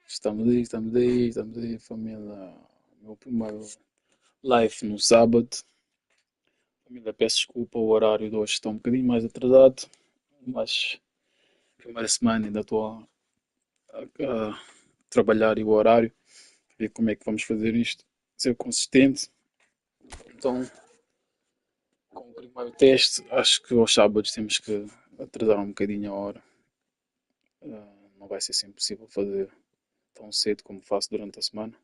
Estamos aí, família. Meu primeiro live no sábado. Família, peço desculpa, o horário de hoje está um bocadinho mais atrasado, mas primeira semana ainda estou a trabalhar e o horário, ver como é que vamos fazer isto, ser consistente. Então, com o primeiro teste, acho que aos sábados temos que atrasar um bocadinho a hora. Não vai ser sempre possível fazer tão cedo como faço durante a semana,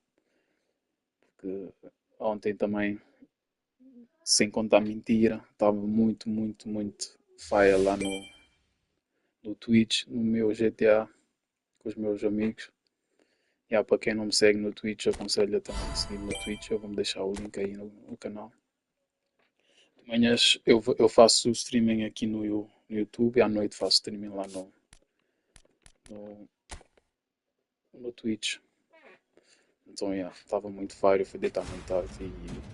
porque ontem também, sem contar mentira, estava muito faia lá no Twitch, no meu GTA, com os meus amigos. E para quem não me segue no Twitch, eu aconselho também a seguir no Twitch. Eu vou deixar o link aí no canal. De manhãs eu faço streaming aqui no YouTube e à noite faço streaming lá no, no Twitch. Então, estava muito fire, fui deitar muito tarde e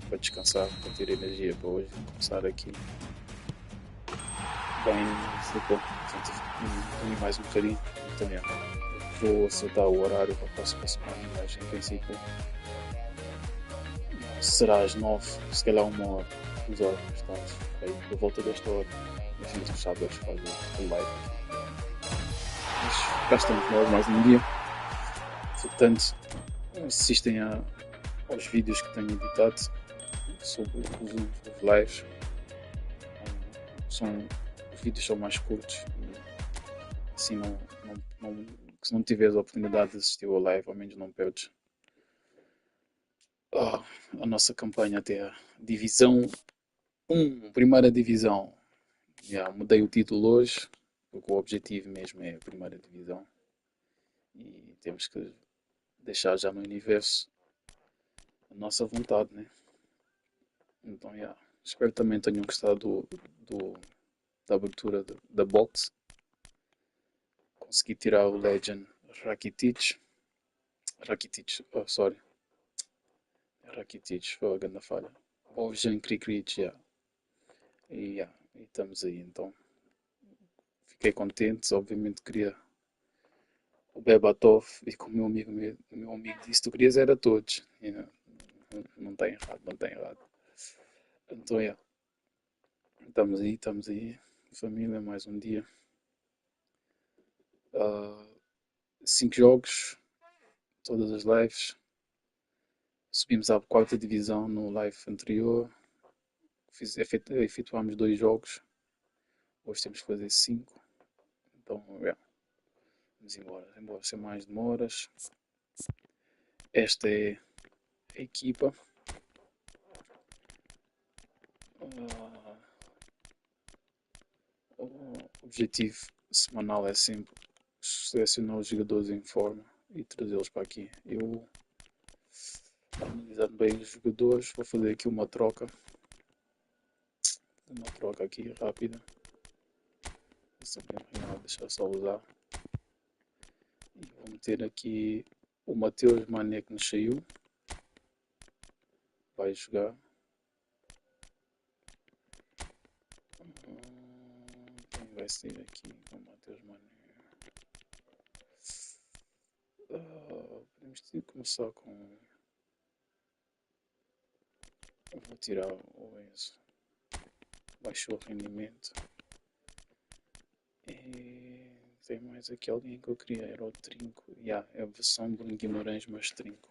para descansar, para ter energia para hoje começar aqui bem futebol. Portanto, mais um bocadinho. Então, vou acertar o horário para a próxima semana, mas em princípio será às 9, se calhar uma hora, 2 horas mais tarde, aí por volta desta hora. Enfim, os sábados faz o live. Mas cá estamos nós mais um dia. Portanto, assistem aos vídeos que tenho editado sobre os lives. Os vídeos são mais curtos. Assim se não tiveres a oportunidade de assistir ao live, ao menos não perdes a nossa campanha até a divisão 1, primeira divisão. Mudei o título hoje, porque o objetivo mesmo é a primeira divisão. E temos que deixar já no universo a nossa vontade, né? Então, espero que também tenham gostado da abertura da box. Consegui tirar o Legend Rakitic. Sorry. Rakitic, foi a grande falha. Bojan Krikric, E estamos aí, então. Fiquei contente, obviamente queria o Bebatov e como o meu amigo disse, tu querias era todos. Não tem errado, não tem errado. Então, estamos aí. Família, mais um dia. 5 jogos, todas as lives. Subimos à quarta divisão no live anterior. Efetuámos 2 jogos. Hoje temos que fazer 5. Então, vamos embora sem mais demoras. Esta é a equipa. O objetivo semanal é sempre selecionar os jogadores em forma e trazê-los para aqui. Eu, analisar bem os jogadores, vou fazer aqui uma troca aqui rápida. Deixar só usar. E vou meter aqui o Mateus Mané que nos saiu. Vai jogar. Quem vai sair aqui com o Mateus Mané? Podemos ter que começar com. Vou tirar o Enzo. Baixou o rendimento. E tem mais aqui alguém que eu queria, era o Trinco. É a versão do Guimarães, mas Trinco.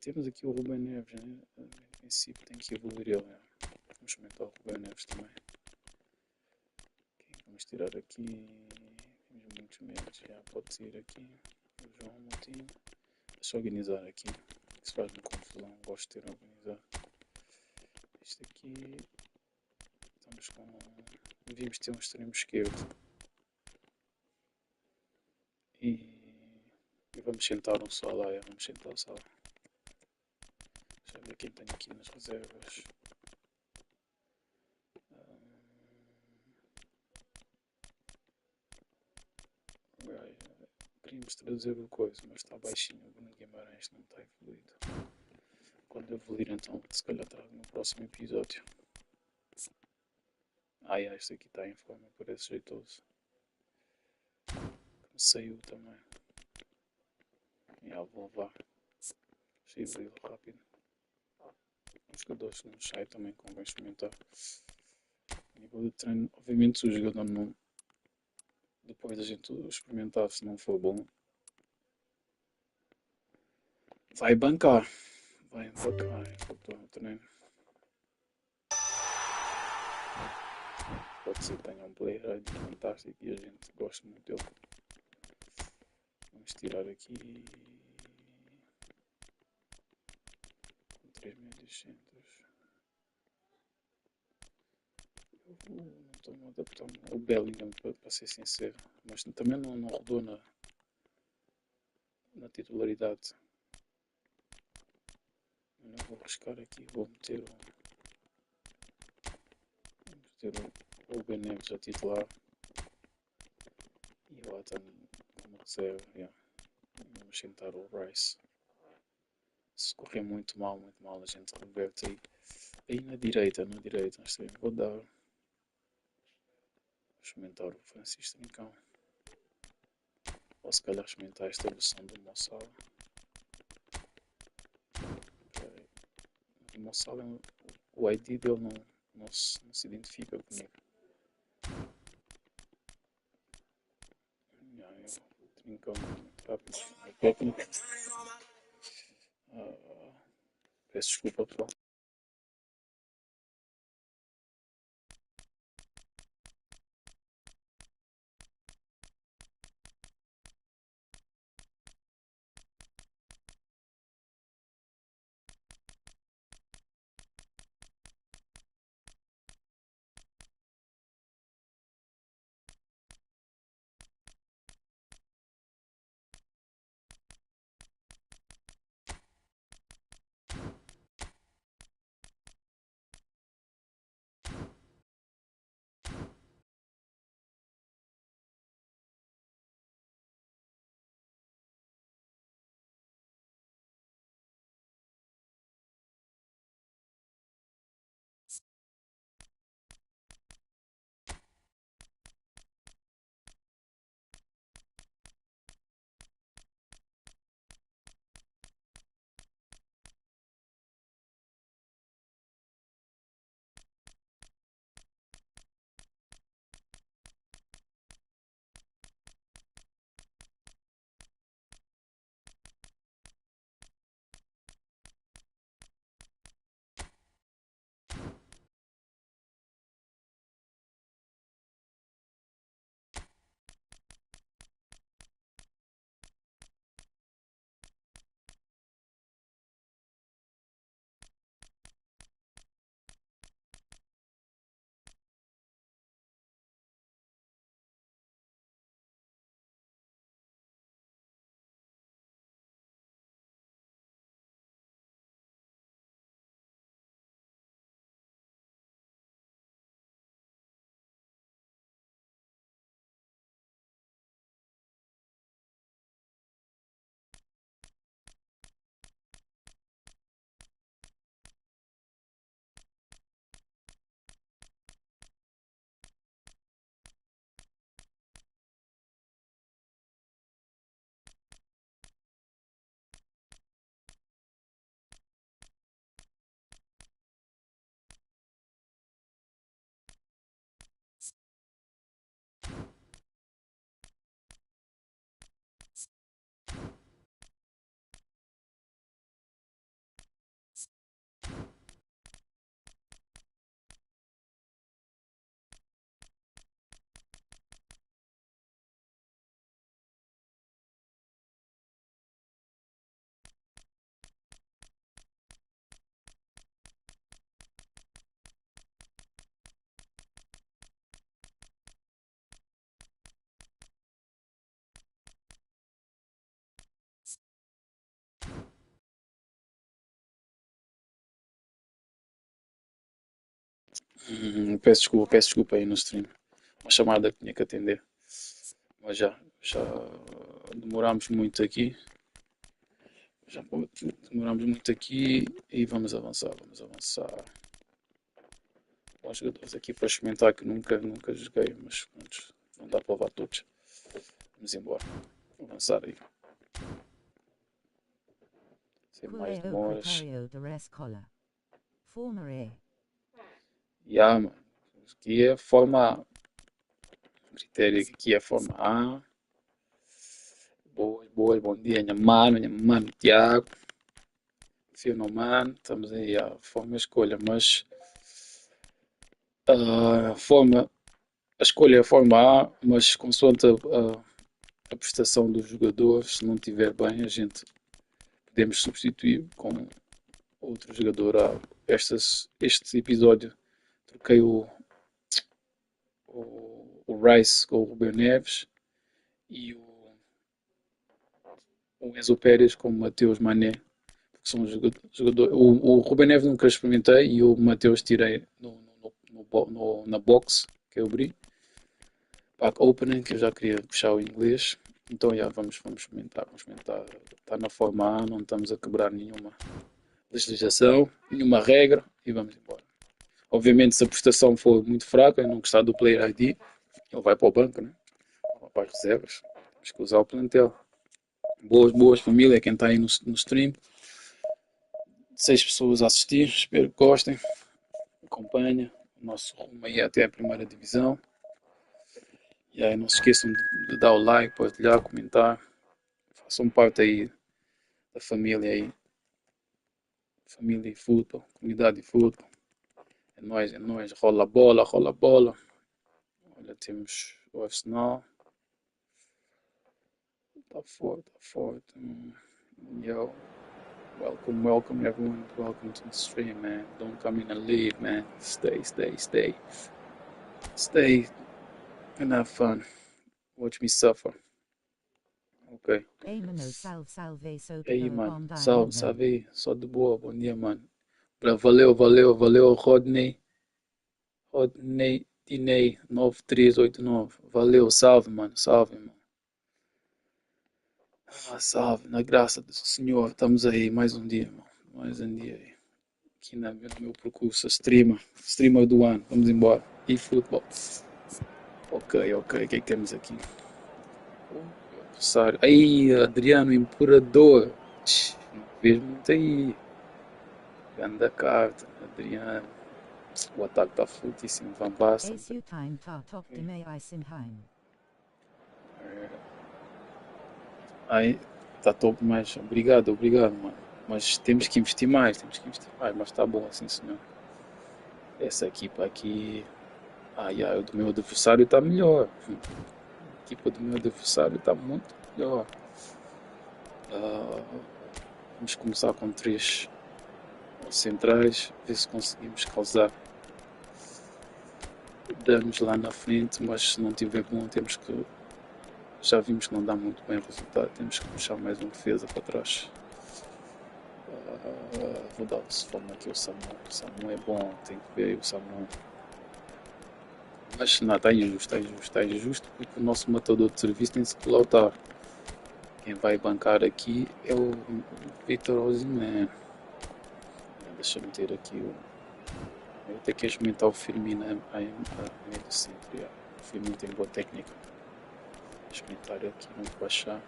Temos aqui o Rubem Neves, né? Em princípio tem que evoluir ele. Vamos experimentar o Rubem Neves também. Vamos tirar aqui. Temos muitos medos. Pode sair aqui. O João Moutinho. Deixa eu organizar aqui. Isso faz-me confusão. Gosto de ter organizado. Este aqui. Estamos com. Devíamos ter um extremo esquerdo. E vamos sentar um só lá. Vamos sentar só. Deixa eu ver quem tenho aqui nas reservas. Queríamos trazer o coisa, mas está baixinho. O Bruno Guimarães não está evoluído. Quando evoluir, então, se calhar trago no próximo episódio. Este aqui está em forma, parece jeitoso. saiu também. Já vou levar. Achei veio rápido. Os jogadores que não saem também convém experimentar. A nível de treino, obviamente, se o jogador não. Depois da gente experimentar, se não for bom, vai bancar. Vai bancar. O treino. Pode ser que tenha um player aí fantástico e a gente gosta muito dele. Vamos tirar aqui 3.200. Eu não estou-me adaptando ao Bellingham, para ser sincero, mas também não rodou na titularidade. Eu não vou arriscar aqui, vou meter o Ben Neves a titular e o Atan como reserva. Yeah. Vamos sentar o Rice. Se correr muito mal, a gente reverte aí na direita. Vou dar. Experimentar o Francisco Trincão. Ou se calhar experimentar esta versão do Mossala. O Mossala, o ID dele não se identifica comigo. O Trincão muito rápido. Técnico. Peço desculpa, pessoal. Peço desculpa aí no stream. Uma chamada que tinha que atender. Mas já demorámos muito aqui. Já demorámos muito aqui e vamos avançar. Bons jogadores aqui para experimentar que nunca joguei, mas pronto, não dá para levar todos. Vamos Vamos embora. Vou lançar aí. Sem mais demoras. Mano. Aqui é forma A. O critério aqui é forma A. Boas, bom dia, minha mano, Tiago. Mano, estamos aí a forma escolha, mas a escolha é a forma A, mas consoante a prestação dos jogadores, se não estiver bem, a gente podemos substituir com outro jogador. Este episódio troquei o Rice com o Rubem Neves e o Enzo Pérez com o Mateus Mané, que são jogadores. O Rubem Neves nunca experimentei e o Mateus tirei na box que eu abri. Pack opening, que eu já queria puxar o inglês. Então vamos experimentar. Está na forma A, não estamos a quebrar nenhuma legislação, nenhuma regra e vamos embora. Obviamente, se a prestação for muito fraca e não gostar do player ID, ele vai para o banco, né? Vai para as reservas. Temos que usar o plantel. Boas família, quem está aí no stream. 6 pessoas a assistir, espero que gostem. Acompanha o nosso rumo aí até a primeira divisão. E aí não se esqueçam de dar o like, partilhar, comentar. Façam parte aí da família aí. Família e futebol, comunidade e futebol. É nóis. Rola a bola. Olha, temos o Arsenal. Tá forte. Yo. Welcome everyone. Welcome to the stream, man. Don't come in and leave, man. Stay. Stay and have fun. Watch me suffer. Ok. Ei, mano, salve. Aí, mano. Salve. Só de boa. Bom dia, mano. Valeu, Rodney. Dinei 9389. Valeu, salve, mano. Salve, irmão. Salve, na graça do Senhor. Estamos aí, mais um dia, irmão. Mais um dia aí. Aqui no meu percurso, streamer do ano. Vamos embora. eFootball. Ok. O que é que temos aqui? Adversário. Aí, Adriano, Imperador. Não vejo muito aí. Grande carta, Adriano. O ataque está fortíssimo. Van Basten. Aí, está top mais. Obrigado, mano. Mas temos que investir mais. Mas está bom assim, senhor. Essa equipa aqui. O do meu adversário está melhor. A equipa do meu adversário está muito melhor. Vamos começar com 3 centrais. Ver se conseguimos causar danos lá na frente. Mas se não tiver bom, temos que. Já vimos que não dá muito bem o resultado. Temos que puxar mais uma defesa para trás. Vou dar o forma aqui o Samu. O Samu é bom, tem que ver aí o Samu. Mas não, está injusto porque o nosso matador de serviço tem-se que lautar. Quem vai bancar aqui é o Victor Osimhen. Deixa eu meter aqui o. Eu vou ter que experimentar o Firmino aí no meio do centro. O Firmino tem boa técnica. Experimentar aqui, vamos baixar.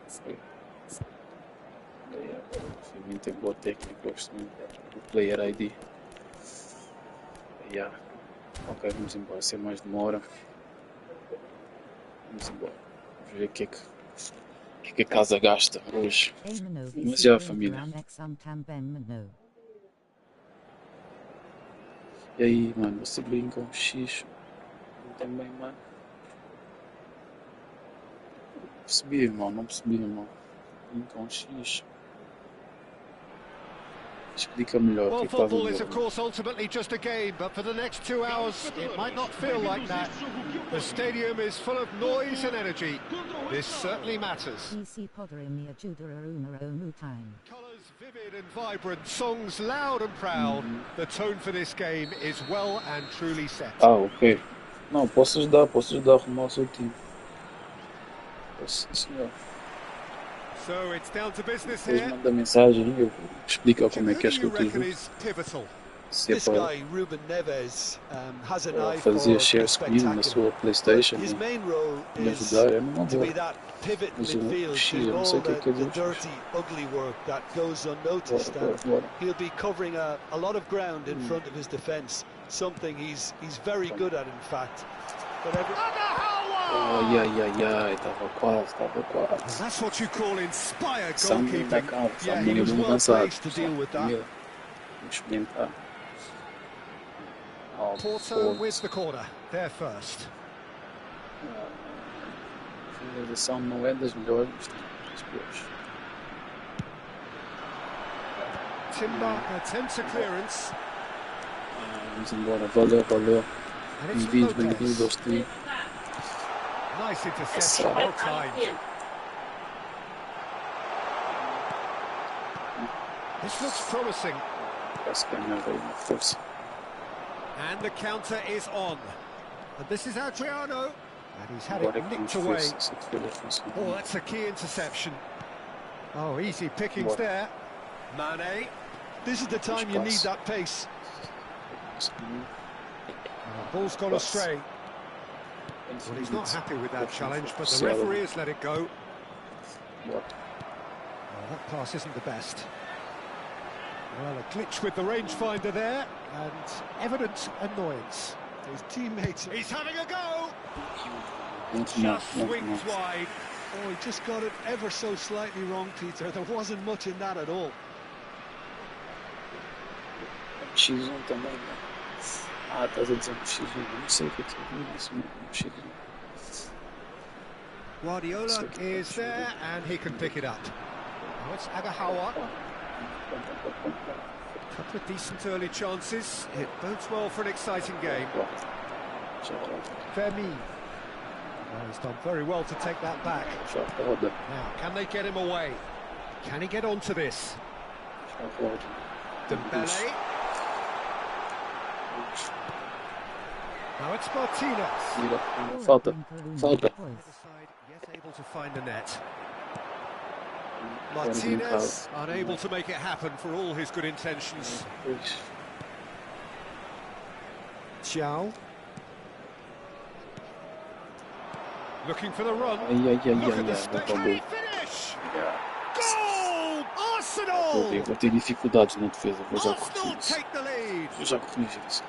O Firmino tem boa técnica, gosto muito do player ID. Ok, vamos embora, sem mais demora. Vamos embora. Vamos ver o que é que a casa gasta hoje. Mas já, família. E aí, mano, você brinca um X? Também, mano. Não percebi, irmão. Brinca um X. Explica melhor o que estás a Football is ver. of course ultimately just a game, but for the next 2 hours it might not feel like that. The stadium is full of noise and energy. This certainly matters. Colours vivid and vibrant, songs loud and proud. The tone for this game is well and truly set. Ok. Não, posso ajudar a arrumar o seu time. Posso, senhor. So it's down to business Depois here. manda mensagem e eu explico como é que és que eu te ajudo. Se é This para guy, Ruben Neves, has an eye fazer for share the screen na sua spectacular, but Playstation his e main role me is ajudar, é mesmo to be agora. that pivot Mas o midfield, X, doing eu não sei all o que é the dos X. dirty, ugly work that goes Bora, unnoticed, bora, and bora. he'll be covering a lot of ground in front of his defence, something he's very good at, in fact. But Ai, ai, ai, ai, estava quase, estava And quase. that's what you call inspired Samuel da goalkeeping. calma, Yeah, he Samuel was bem well avançado. placed to deal with that. Primeiro, vamos experimentar. Porto with the corner, there first. A finalização não é das melhores, mas tem das piores. Timber attempts a clearance. Vamos embora, valeu, valeu. And it's Bem-vindos, Lopez. bem-vindos ao stream. Nice interception, well timed. This looks promising. Parece que ganhava aí uma força. And the counter is on. And this is Adriano. And he's had Agora é it que vamos nicked ver away. se essa defesa funciona. Oh, that's a key interception. Oh, easy pickings Bora. there. Mane. this is the time you need that pace. Ball's gone astray. Well, he's not happy with that challenge, but the referee has let it go. Oh, that pass isn't the best. Well, a glitch with the rangefinder there, and evident annoyance. His teammates... He's having a go! Just swings wide. Oh, he just got it ever so slightly wrong, Peter. There wasn't much in that at all. X1 também, né? Ah, estás a dizer um X1, não sei o que é isso, um X1. Guardiola is there, and he can pick it up. Now it's Agahawa. Couple of decent early chances. It bodes well for an exciting game. Fermi. Well, he's done very well to take that back. Now, can they get him away? Can he get onto this? Dembele. Now it's Martinez. Falta, falta. Yet able to find the net. Martinez unable to make it happen for all his good intentions. Xiao. Looking for the run. Look at the spectacular finish. Goal! Arsenal! Vou ter dificuldades na defesa, vou já Arsenal corrigir isso. take the lead. Vou já corrigir isso.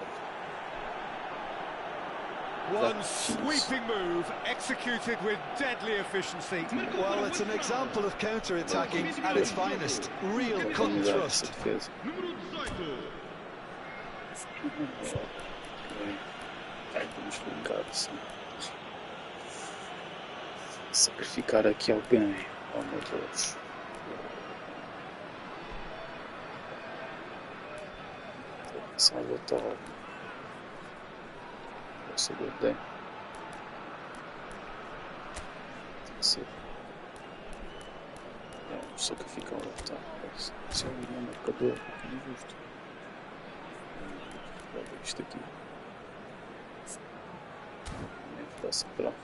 One sweeping move executed with deadly efficiency. Well, it's an example of counter-attacking at its finest. Real cut and thrust. Vamos brincar assim. Sacrificar aqui alguém. Oh meu Deus. Salvatore. Esse do bem. Tem que ser. Sacrificar o Lautaro. Se é um marcador, é injusto. Vou ver isto aqui. Vou central.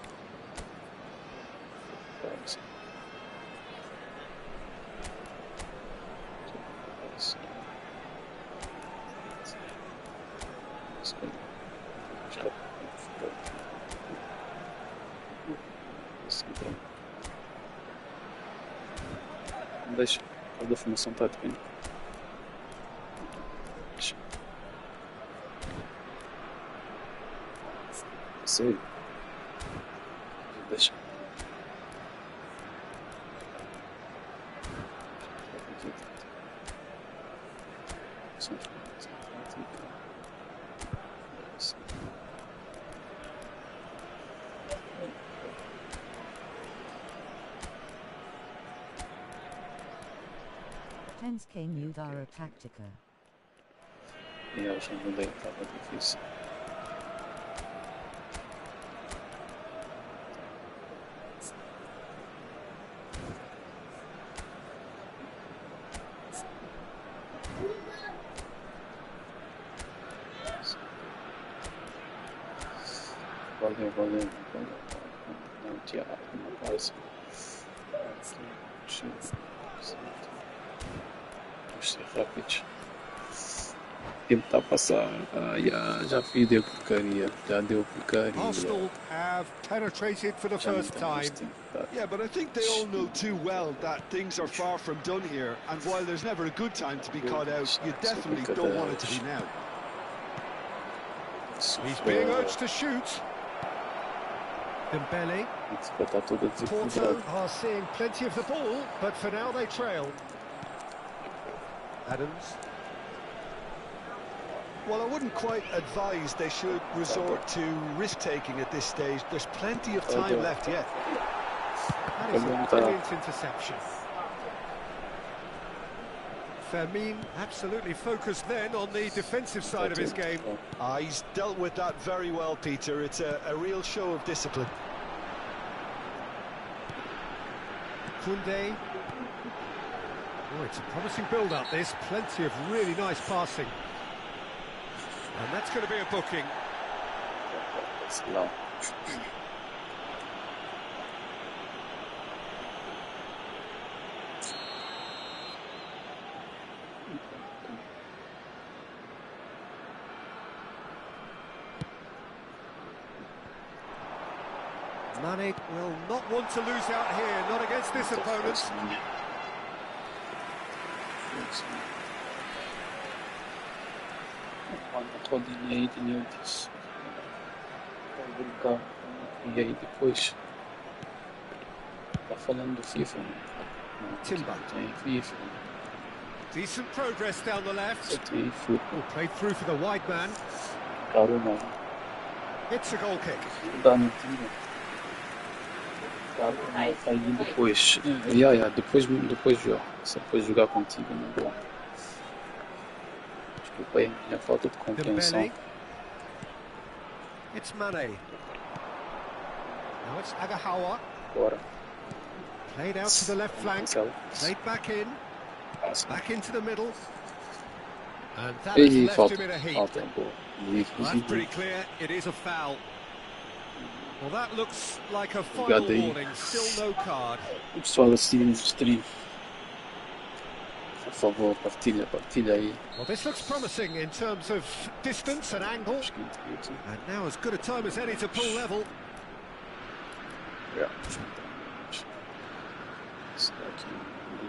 Deixa, a da formação tática. Deixa. Sei. Deixa. Tens que mudar a tática. Eu já mudei, estava difícil. Valeu. Não, Tiago, uma coisa. Vamos ser rápidos. Tentar passar. Já vi, deu porcaria. Já deu porcaria. Arsenal have penetrated for the Já não first tem mais time. tempo. Yeah, but I think they all know too well that things are far from done here, and while there's never a good time to be caught out, you definitely don't want it to be now. He's being urged to shoot. Dembele. Porto are seeing plenty of the ball, but for now they trail. Adams. Well, I wouldn't quite advise they should resort to risk-taking at this stage. There's plenty of time left yet. That is a brilliant interception. Fermin absolutely focused then on the defensive side of his game. He's dealt with that very well, Peter. It's a real show of discipline. Koundé. Oh, it's a promising build-up, this. Plenty of really nice passing. And that's going to be a booking. Mane will not want to lose out here, not against this opponent. Rodinei disse. Vai brincar. E aí depois. Tá falando do FIFA. Timber. Tem FIFA. Decent progress down the left. Só tem eFootball. Played through for the wide man. Claro, não. It's a goal kick. Dá no time. Claro, aí depois. Depois jogar. Só depois jogar contigo não é bom. Desculpa aí, minha falta de compreensão. Dembele. It's Mane. Now it's Agahawa. Bora. Played out to the left flank. Played back in. Back into the middle. And that has left him in a heap. Boa. Well, that's pretty clear. It is a foul. Well, that looks like a final warning. Still no card. O pessoal assiste no stream. Por favor, partilha aí. Well, this looks promising in terms of distance and angle. And now as good a time as any to pull level. Yeah.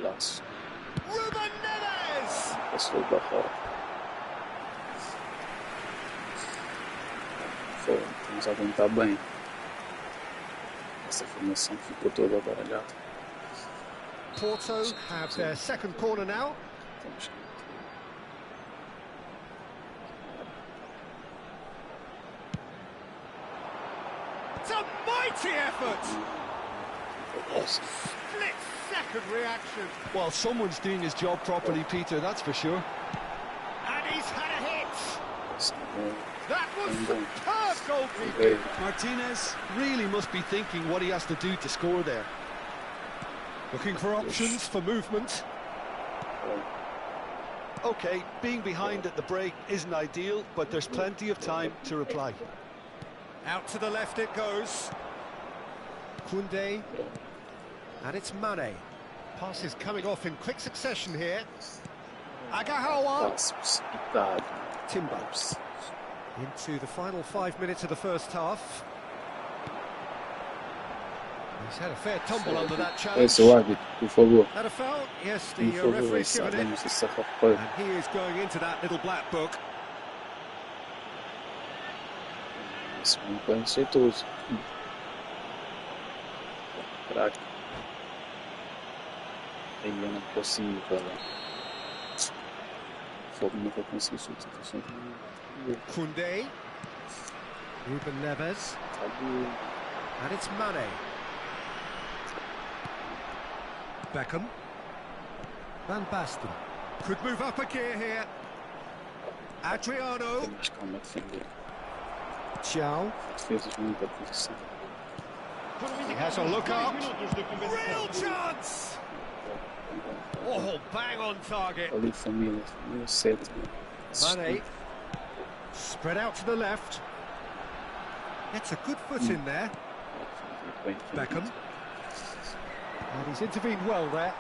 Golaço. Ruben Neves! Passou da fora. Vamos aguentar bem. Essa formação ficou toda baralhada. Porto have their second corner now. It's a mighty effort! Split-second reaction. Well, someone's doing his job properly, Peter, that's for sure. And he's had a hit! That was superb goalkeeping! Martinez really must be thinking what he has to do to score there. Looking for options for movement. OK, being behind at the break isn't ideal, but there's plenty of time to reply. Out to the left it goes. Koundé. And it's Mane. Passes coming off in quick succession here. Agahawa. Timber. Into the final 5 minutes of the first half. He's had a fair tumble under that challenge. Esse é o árbitro, por favor. Had a foul? Yes, the Por favor, referee's given it. sabemos essa rapaz. And he is going into that little black book. Esse é um conceituoso. Craque. Aí eu não consigo, cara. Fogo, nunca consigo substituição. Koundé. Ruben Neves. And it's Mane. Beckham. Van Basten. Could move up a gear here. Adriano. Tem mais calma de defender. Ciao. Defesas muita posição. He has a look up. Real chance! Oh, bang on target. Ali família certo. Mane. Spread out to the left. Gets a good foot in there. Beckham. And he's intervened well there.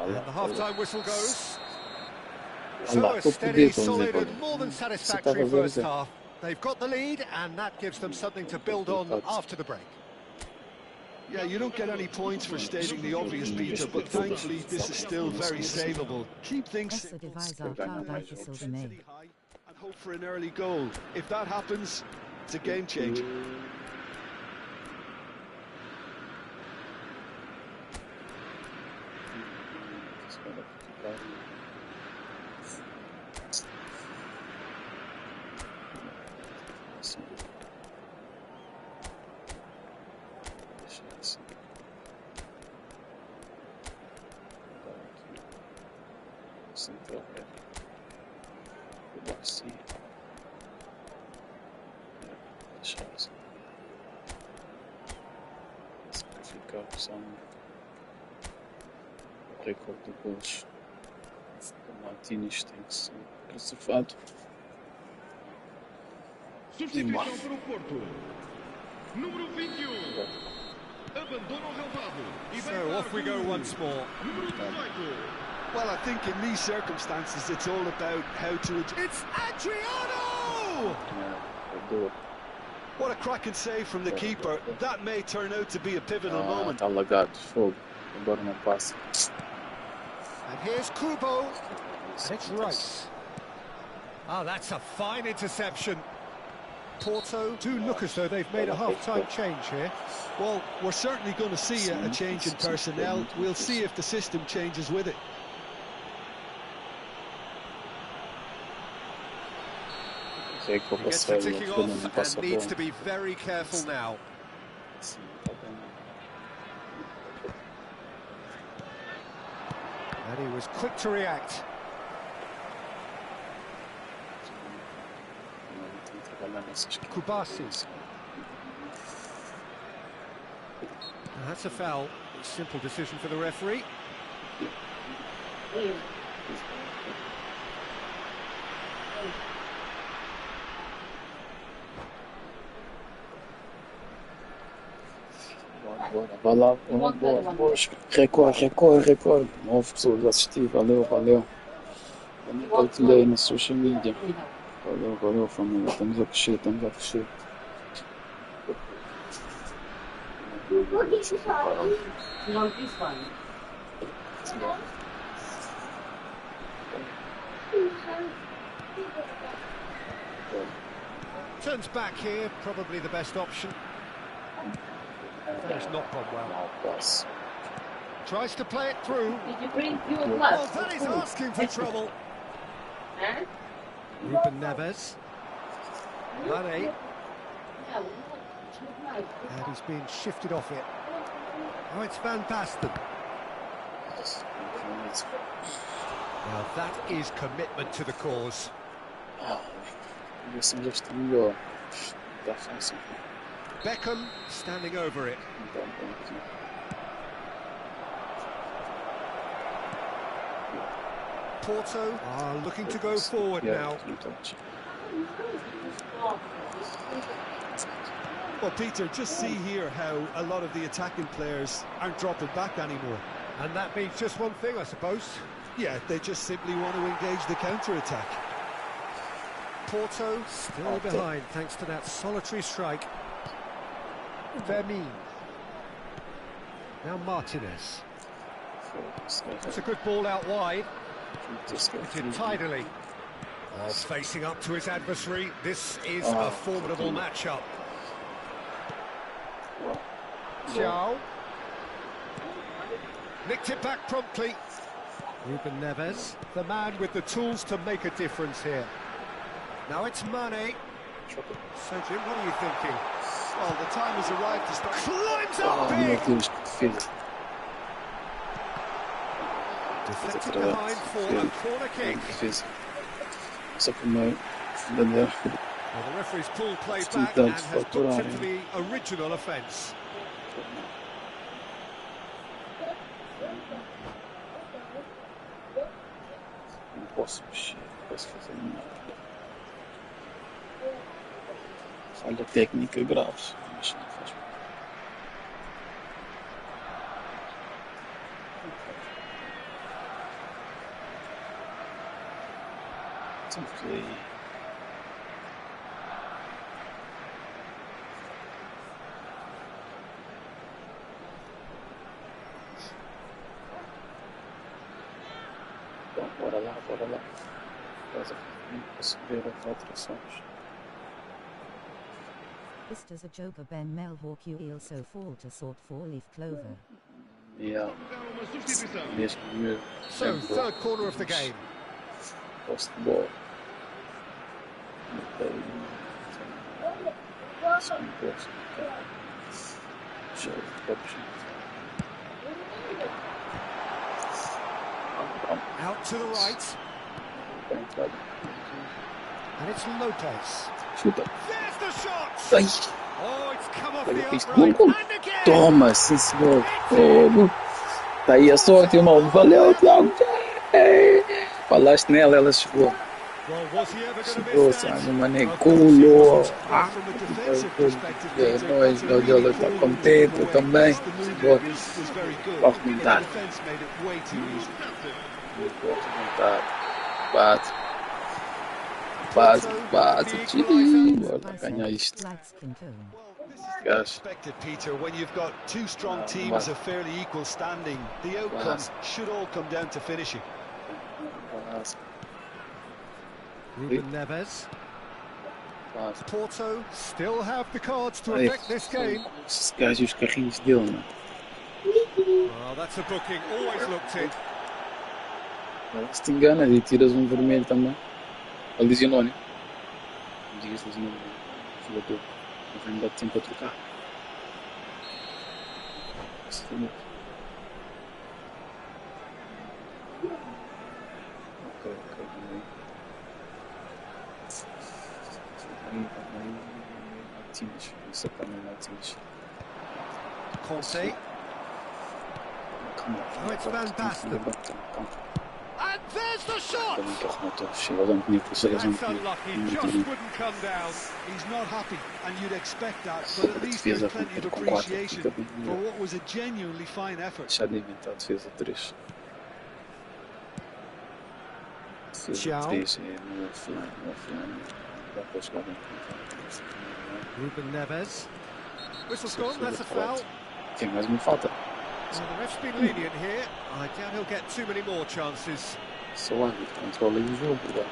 And the half-time whistle goes. So a estou steady, fodido, vamos dizer, solid olha. and more than Você satisfactory estava a ver, first Zé? half. They've got the lead and that gives them something to build on after the break. Yeah, you don't get any points for stating the obvious, Peter, but thankfully this is still very savable. Keep things Essa simple, device keep klar the difícil de meio. intensity high, and hope for an early goal. If that happens, it's a game changer. Sacrificar só um recorde de gols. O Martínez tem que ser crucificado. Substituição para o Porto. Número 21. Abandona o relvado. E vai So off we go once more. número 18. Well, I think in these circumstances it's all about how to adjust. It's Adriano! What a cracking save from the keeper. That may turn out to be a pivotal moment. Está lagado, fogo. Agora não passa. And here's Kubo. And it's Rice. Oh, that's a fine interception. Porto do look as though they've made a half-time change here. Well, we're certainly going to see a change in personnel. We'll see if the system changes with it. Sei que vou He gets passar the e ticking aquilo não off passa and needs bom. to be very careful now. Sim, tá bem. And he was quick to react. Tem que trabalhar nessas Kubasi. And that's a foul. Simple decision for the referee. Bora, vai lá, bora. Recorre. 9 pessoas a assistir, valeu. Partilhei na social media. Valeu, família. Estamos a crescer. Não, this one. Turns back here, probably the best option. He's not gone well. Não passa. Tries to play it through. Did you bring your Well, glass? that is asking for trouble. Huh? Ruben Neves. Mane. And he's being shifted off it. Oh, it's Van Basten. Now that is commitment to the cause. Assim já está melhor. Está fácil. Beckham standing over it. Então, aqui. Porto are looking to go forward now. Well, Peter, just see here how a lot of the attacking players aren't dropping back anymore. And that means just one thing, I suppose. Yeah, they just simply want to engage the counter-attack. Porto still behind thanks to that solitary strike. Vermeer. Now Martinez. That's a good ball out wide. Distributed tidily. Oh, facing up to his adversary. This is a formidable matchup. Xiao. Nicked it back promptly. Ruben Neves, the man with the tools to make a difference here. Now it's Mane. So, Jim, what are you thinking? Well, the time has arrived to start. Climbs up Meu big! Deus, que defesa. Deflected behind for a corner kick. Defesa. Só que o meu verdadeiro. Well, the referee's pulled play back Oportunidade and de has booked faturar, him for the original offence. Não posso mexer, não posso fazer nada. Falha técnica grave, mas não faz mal. Estamos aí. Bom, bora lá, bora lá. Posso ver as alterações. Just as a joker Ben Melhawk you also fall to sort 4-leaf clover. Yeah. Há uma substituição. Mesmo. So, third corner of the game. Posse de bola. Out to the right. And it's Lopez. Chuta. There's the shot! Ai, Oh, it's come off olha the isto. upright. And again! Toma, sim senhor. Fogo. Tá aí a sorte, irmão. Valeu, Tiago. Falaste nela, ela chegou. Well, was he ever going to Chegou, miss that? sabe? Mané, Of course he culo. wasn't. But from a defensive perspective, Peter, Nós, that's a really ela está cool contente, move eu away. também. The movement Boa. was very good, Boa but the comunidade. defense made it way too easy. Boa vontade. Bate. Bate, tiro. Bora ganhar isto. Likes Quintone. This is to be Gajo. expected, Peter, when you've got two strong teams of fairly equal standing. The outcome should all come down to finishing. Ruben Neves. Porto still have the cards to affect this game. Esses gajos e os carrinhos dele, mano. Well, that's a booking. Always looked it. Se te enganas e tiras um vermelho também. Ele lesionou, né? Não digas lesionou, jogador. Não vai me dar tempo a trocar. Ok, também. Martins. Isso também Martins. Conte. Oh, it's Van Basten. And there's the shot! That's unlucky, just wouldn't come down. He's not happy, and you'd expect that, but at least there's plenty of appreciation for what was a genuinely fine effort. Deixa de inventar a defesa 3. Defesa 3 é no offline. Dá para jogar bem. Ruben Neves. Whistle's gone, that's a foul. Tem mais uma falta. Well, the ref's been lenient here. I doubt he'll get too many more chances. Só o árbitro controla aí o jogo, já.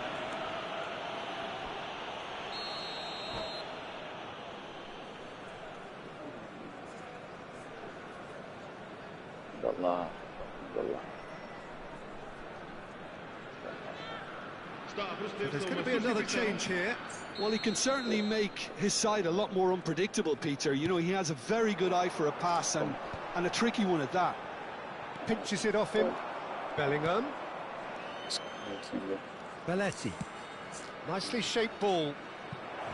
Anda lá. There's going to be another change here. Well, he can certainly make his side a lot more unpredictable, Peter. You know, he has a very good eye for a pass and a tricky one at that. Pinches it off him. Bellingham. Belletti. Nicely shaped ball.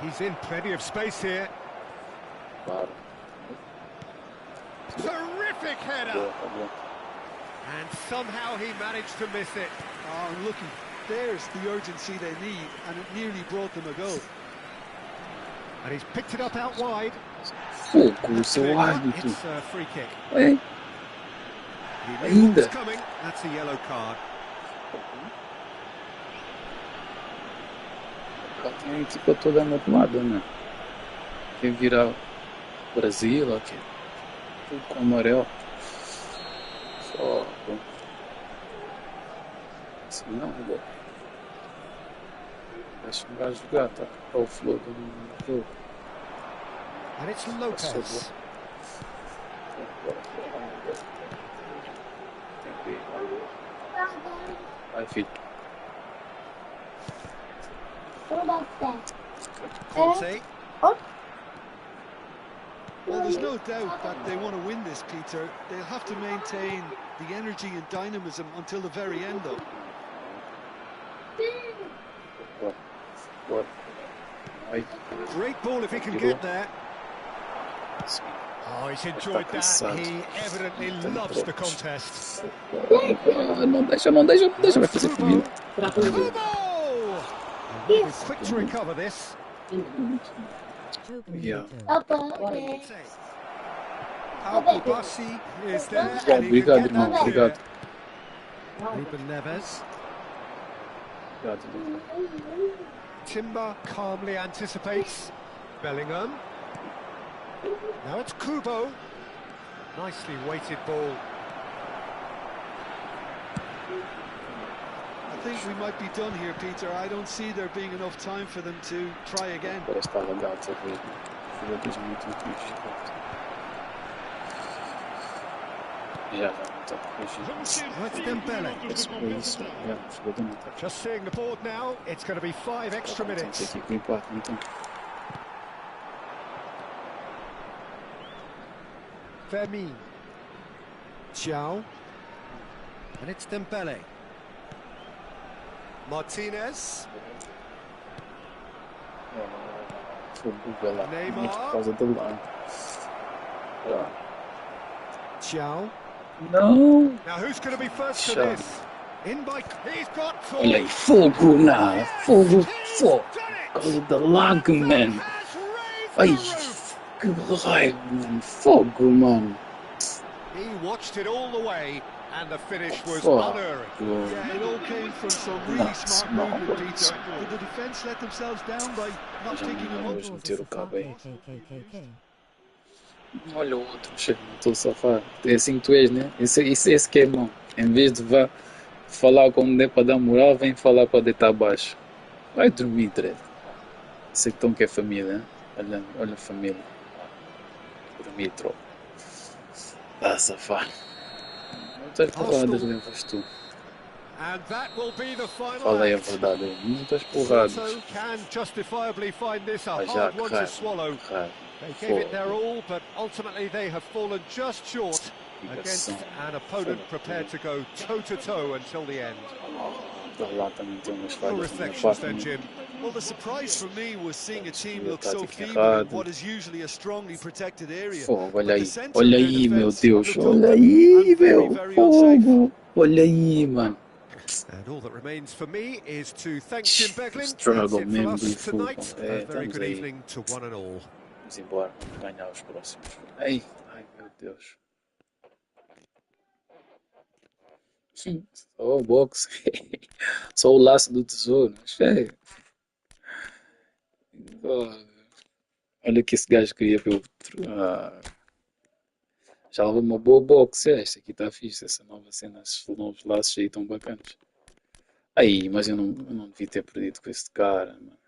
He's in plenty of space here. Terrific header. And somehow he managed to miss it. Oh, and looking, there's the urgency they need, and it nearly brought them a goal. And he's picked it up out wide. Fogo, seu árbitro. It's a free kick. É. He knew what was Ainda. coming. That's a yellow card. Tem a equipa toda magoada, né? Quem virar Brasil, ok. Tudo com amarelo. Só. Assim não, bom. Deixa um gajo jogar, tá? Para o flow do jogo. And it's Lopez. Vai, filho. Conte. Well, there's no doubt that they want to win this, Peter. They'll have to maintain the energy and dynamism until the very end, though. What? Vai. Great ball if he can get there. Oh, he's enjoyed that. He evidently loves the contest. Não deixa, vai fazer comigo. Rumo! We'll be quick to recover this. Yeah. Al-Kubasi is there. And he Obrigado, can get irmão, that obrigado. clear. Ruben Neves. Timber calmly anticipates. Bellingham. Now it's Kubo. Nicely weighted ball. I think we might be done here, Peter. I don't see there being enough time for them to try again. Parece que está legal essa vez. Muito já está corrigido. Vamos ter Let's 5 Dembele. minutos de Isso, compensação. jogador não está. Just seeing the board now, it's going to be 5 extra Tem minutes. aqui com empate, então. Fermin. Xiao. And it's Dembele. Martinez. Foi lá. Neymar. Muito por causa do lado. Xiao. Não! Now who's going to be first to Xiao. this? In by... He's got Olha aí, fogo na! Fogo! Por causa da lag, man! Ai, que raiva, mano! Fogo, mano! He watched it all the way, and the finish was Fogo! unerring. Yeah, it all came from some really smart movement, Peter. Did the defence let themselves down by not picking him up? Vamos meter o cabo aí. KKKK. Olha o outro, chega, estou safado. É assim que tu és, né? Esse que é bom. Em vez de vá falar quando é para dar moral, vem falar para deitar abaixo. Vai dormir, Dredd. Sei que estão que é família, né? Olha a família. Dormir, tropa. Ah, safado. Muitas porradas levas tu. And that will be the final Falei a act. verdade aí. Muitas porradas. Porto can justifiably find this a Mas já, hard que one to raiva. swallow. Que raiva. They gave it their all, but ultimately they have fallen just short against an opponent prepared to go toe-to-toe until the end. Lá também tem umas Your falhas na minha reflections parte. then, né? Jim. Well, the surprise for me was seeing a team Yeah, look so tática feeble in errada. what is usually a strongly protected area. Fogo, But olha the aí. centre Olha of their aí, meu defence Deus. looked Olha open aí, and very, meu. very unsafe. Fogo. Olha aí, mano. And all that remains for me is to thank Jim Beglin. That's Struggle it for mesmo us do tonight. eFootball. A very Estamos good aí. evening to one and all. Vamos embora. Vamos ganhar os próximos. Ai, meu Deus. Só o boxe. Só o laço do tesouro. Cheio. Olha que esse gajo queria ver o... Já levou uma boa boxe. Esta aqui está fixe. Essa nova cena. Esses novos laços aí estão bacanas. Aí, mas eu não devia ter perdido com esse cara, mano.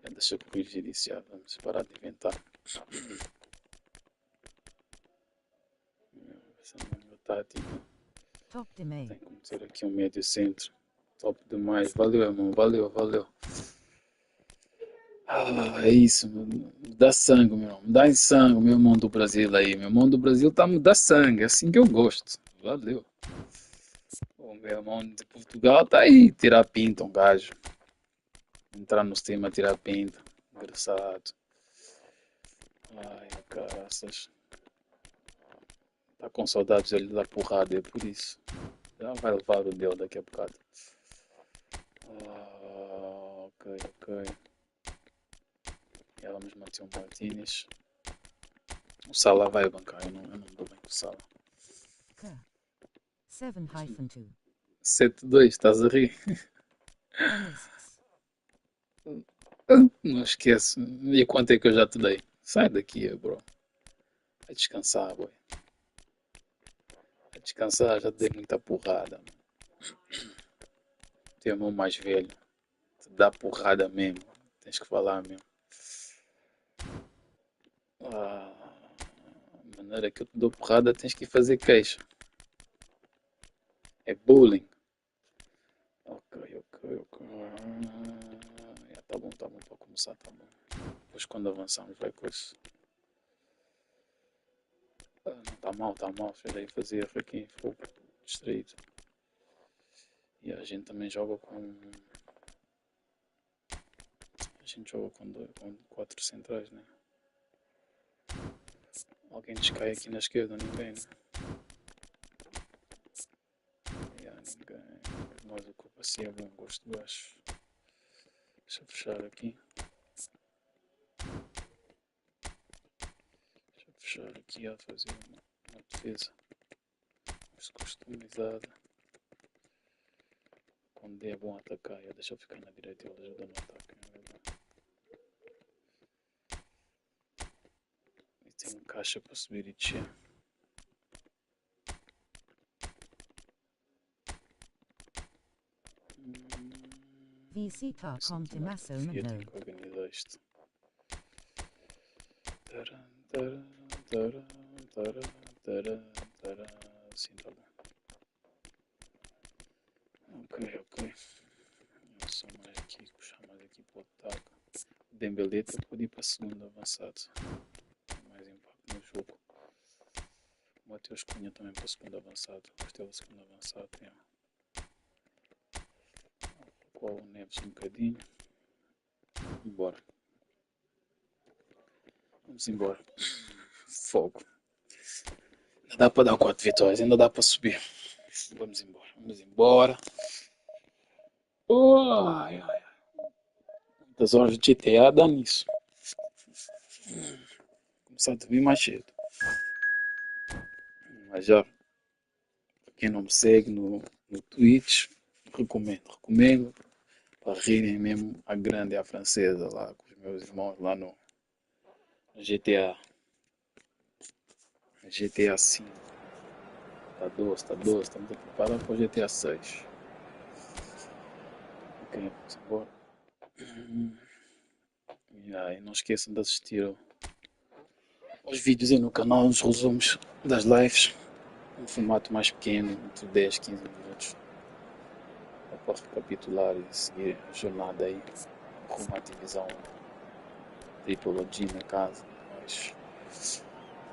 Já deixa eu corrigir isso já. Vamos parar de inventar. Essa não é a minha tática. Top de May. Tem que meter aqui um médio centro. Top demais. Valeu, irmão. Valeu. É isso, mano. Dá sangue, meu irmão. Dá em sangue, meu irmão do Brasil aí. Meu irmão do Brasil tá me dá sangue. É assim que eu gosto. Valeu. O meu irmão de Portugal tá aí. Tirar pinta, um gajo. Entrar no sistema, tirar pinta. Engraçado. Ai, caraças. Tá com saudades dele da porrada, é por isso. Já vai levar o dele daqui a bocado. Ok. E ela vamos manter um Martínez. O Salah vai bancar, eu não dou bem com o Salah. 7-2. 7-2, estás a rir? Honest. Não esquece. E quanto é que eu já te dei? Sai daqui, bro. Vai descansar, boy. Vai descansar, já te dei muita porrada. Teu irmão mais velho. Te dá porrada mesmo. Tens que falar mesmo. A maneira que eu te dou porrada tens que fazer queixa. É bullying. Ok. Tá bom para começar, tá bom. Depois quando avançamos vai com isso. Não, tá mal. Cheguei a fazer erro aqui, fogo distraído. E a gente também joga com... A gente joga com 4 centrais, né? Alguém descai aqui na esquerda, ninguém, né? Ninguém. Mas o corpo assim é bom, gosto de baixo. Deixa eu fechar aqui. A fazer uma defesa mais customizada. quando é bom atacar, deixa eu ficar na direita e ele ajuda no ataque. E tem caixa para subir e descer. VC com Timasso no Tenho Globe. que organizar isto. Assim tá bom. Ok. Eu só mais aqui, puxar mais aqui para o ataque. O Dembéleta pode ir para segundo avançado. Tem mais impacto no jogo. O Mateus Cunha também para segundo avançado. Gostei do segundo avançado. Qual o Neves um bocadinho. Bora. Vamos embora. Fogo. Ainda dá para dar 4 vitórias, ainda dá para subir. Vamos embora. Ai. Muitas horas de GTA dá nisso. Começar a dormir mais cedo. Mas já, para quem não me segue no Twitch, recomendo para rirem mesmo a grande e a francesa lá com os meus irmãos lá no GTA. GTA 5. Tá doce, estamos a preparar para o GTA 6. Ok, vamos embora. E não esqueçam de assistir aos vídeos aí no canal, nos resumos das lives, um formato mais pequeno, entre 10 e 15 minutos, para recapitular e seguir a jornada aí, rumo à divisão tripologia na casa. Mas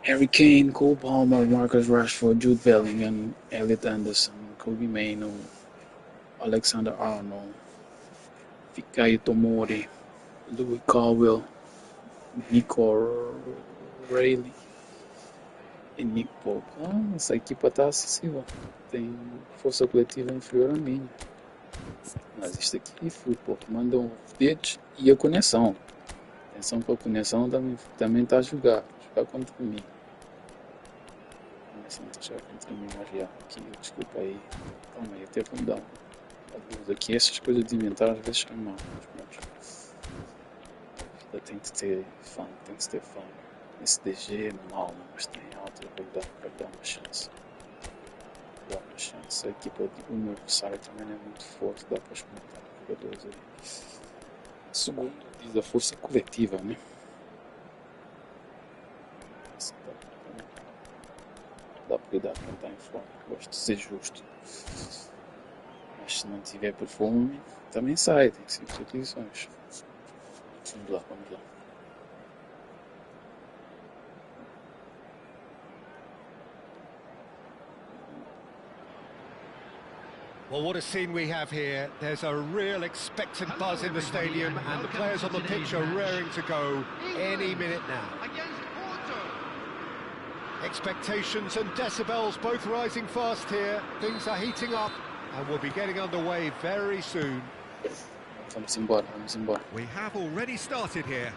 Harry Kane, Cole Palmer, Marcus Rashford, Jude Bellingham, Elliot Anderson, Kobe Mainoo, Alexander Arnold, Fikayo Tomori, Louis Caldwell, Nico Reilly e Nick Pope. Essa equipa está acessível. Tem força coletiva inferior à minha. Mas isto aqui é eFootball. Mandam os dedos e a conexão. Atenção que a conexão também está a jogar contra mim. A conexão está a jogar contra mim, mas já aqui, desculpa aí. Calma aí, até vou dar alguns aqui. Essas coisas de inventar às vezes são mal. A vida tem que ter fã, Esse DG é mal, mas tem alta qualidade para dar uma chance. A equipa do meu adversário também não é muito forte, dá para experimentar os jogadores aí. Segundo, diz a força coletiva, né? Dá para cuidar quem está em forma, gosto de ser justo. Mas se não tiver perfume, também sai, tem que ser substituições. Vamos lá. Well, what a scene we have here. There's a real expectant buzz in the stadium, and the players on the pitch are raring to go any minute now. Expectations and decibels both rising fast here. Things are heating up, and we'll be getting underway very soon. Vamos embora. We have already started here.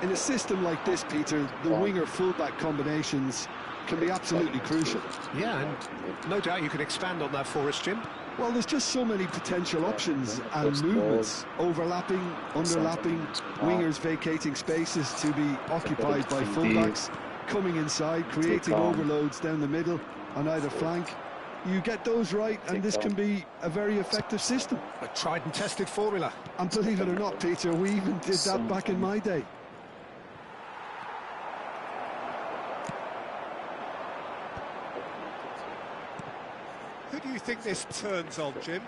In a system like this, Peter, the winger-fullback combinations can be absolutely crucial. Yeah, and no doubt you can expand on that for us, Jim. Well, there's just so many potential options and movements, overlapping, underlapping, wingers vacating spaces to be occupied by fullbacks, coming inside, creating overloads down the middle on either flank. You get those right and this can be a very effective system. A tried and tested formula. And believe it or not, Peter, we even did that back in my day. Who do you think this turns on, Jim?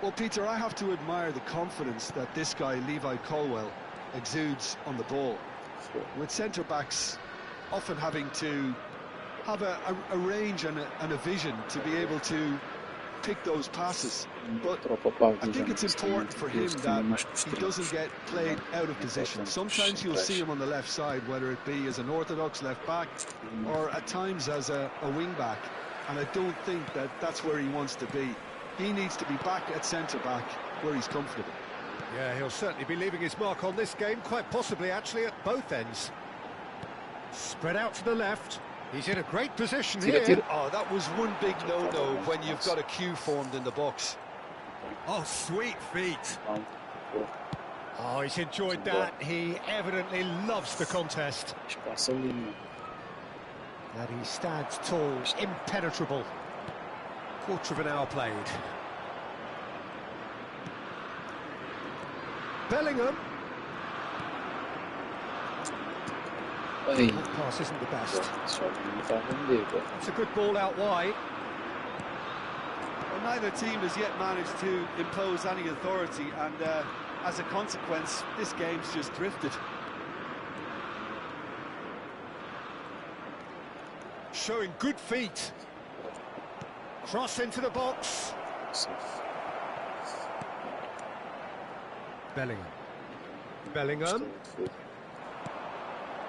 Well, Peter, I have to admire the confidence that this guy, Levi Colwell, exudes on the ball. With centre-backs often having to have a range and a vision to be able to pick those passes. But I think it's important for him that he doesn't get played out of position. Sometimes you'll see him on the left side, whether it be as an orthodox left back or at times as a wing back. And I don't think that that's where he wants to be. He needs to be back at centre-back where he's comfortable. Yeah, he'll certainly be leaving his mark on this game, quite possibly actually at both ends. Spread out to the left. He's in a great position here. Oh, that was one big no-no when you've got a queue formed in the box. Oh, sweet feet. Não. Pô, Oh, he's enjoyed that. He evidently loves the contest. espaço ali, mano. And he stands tall, impenetrable. Quarter of an hour played. Bellingham. Aí. That pass isn't the best. Só não tá vender, pô. It's a good ball out wide. Well, neither team has yet managed to impose any authority, and as a consequence, this game's just drifted. Showing good feet. Cross into the box. Bellingham. Bellingham.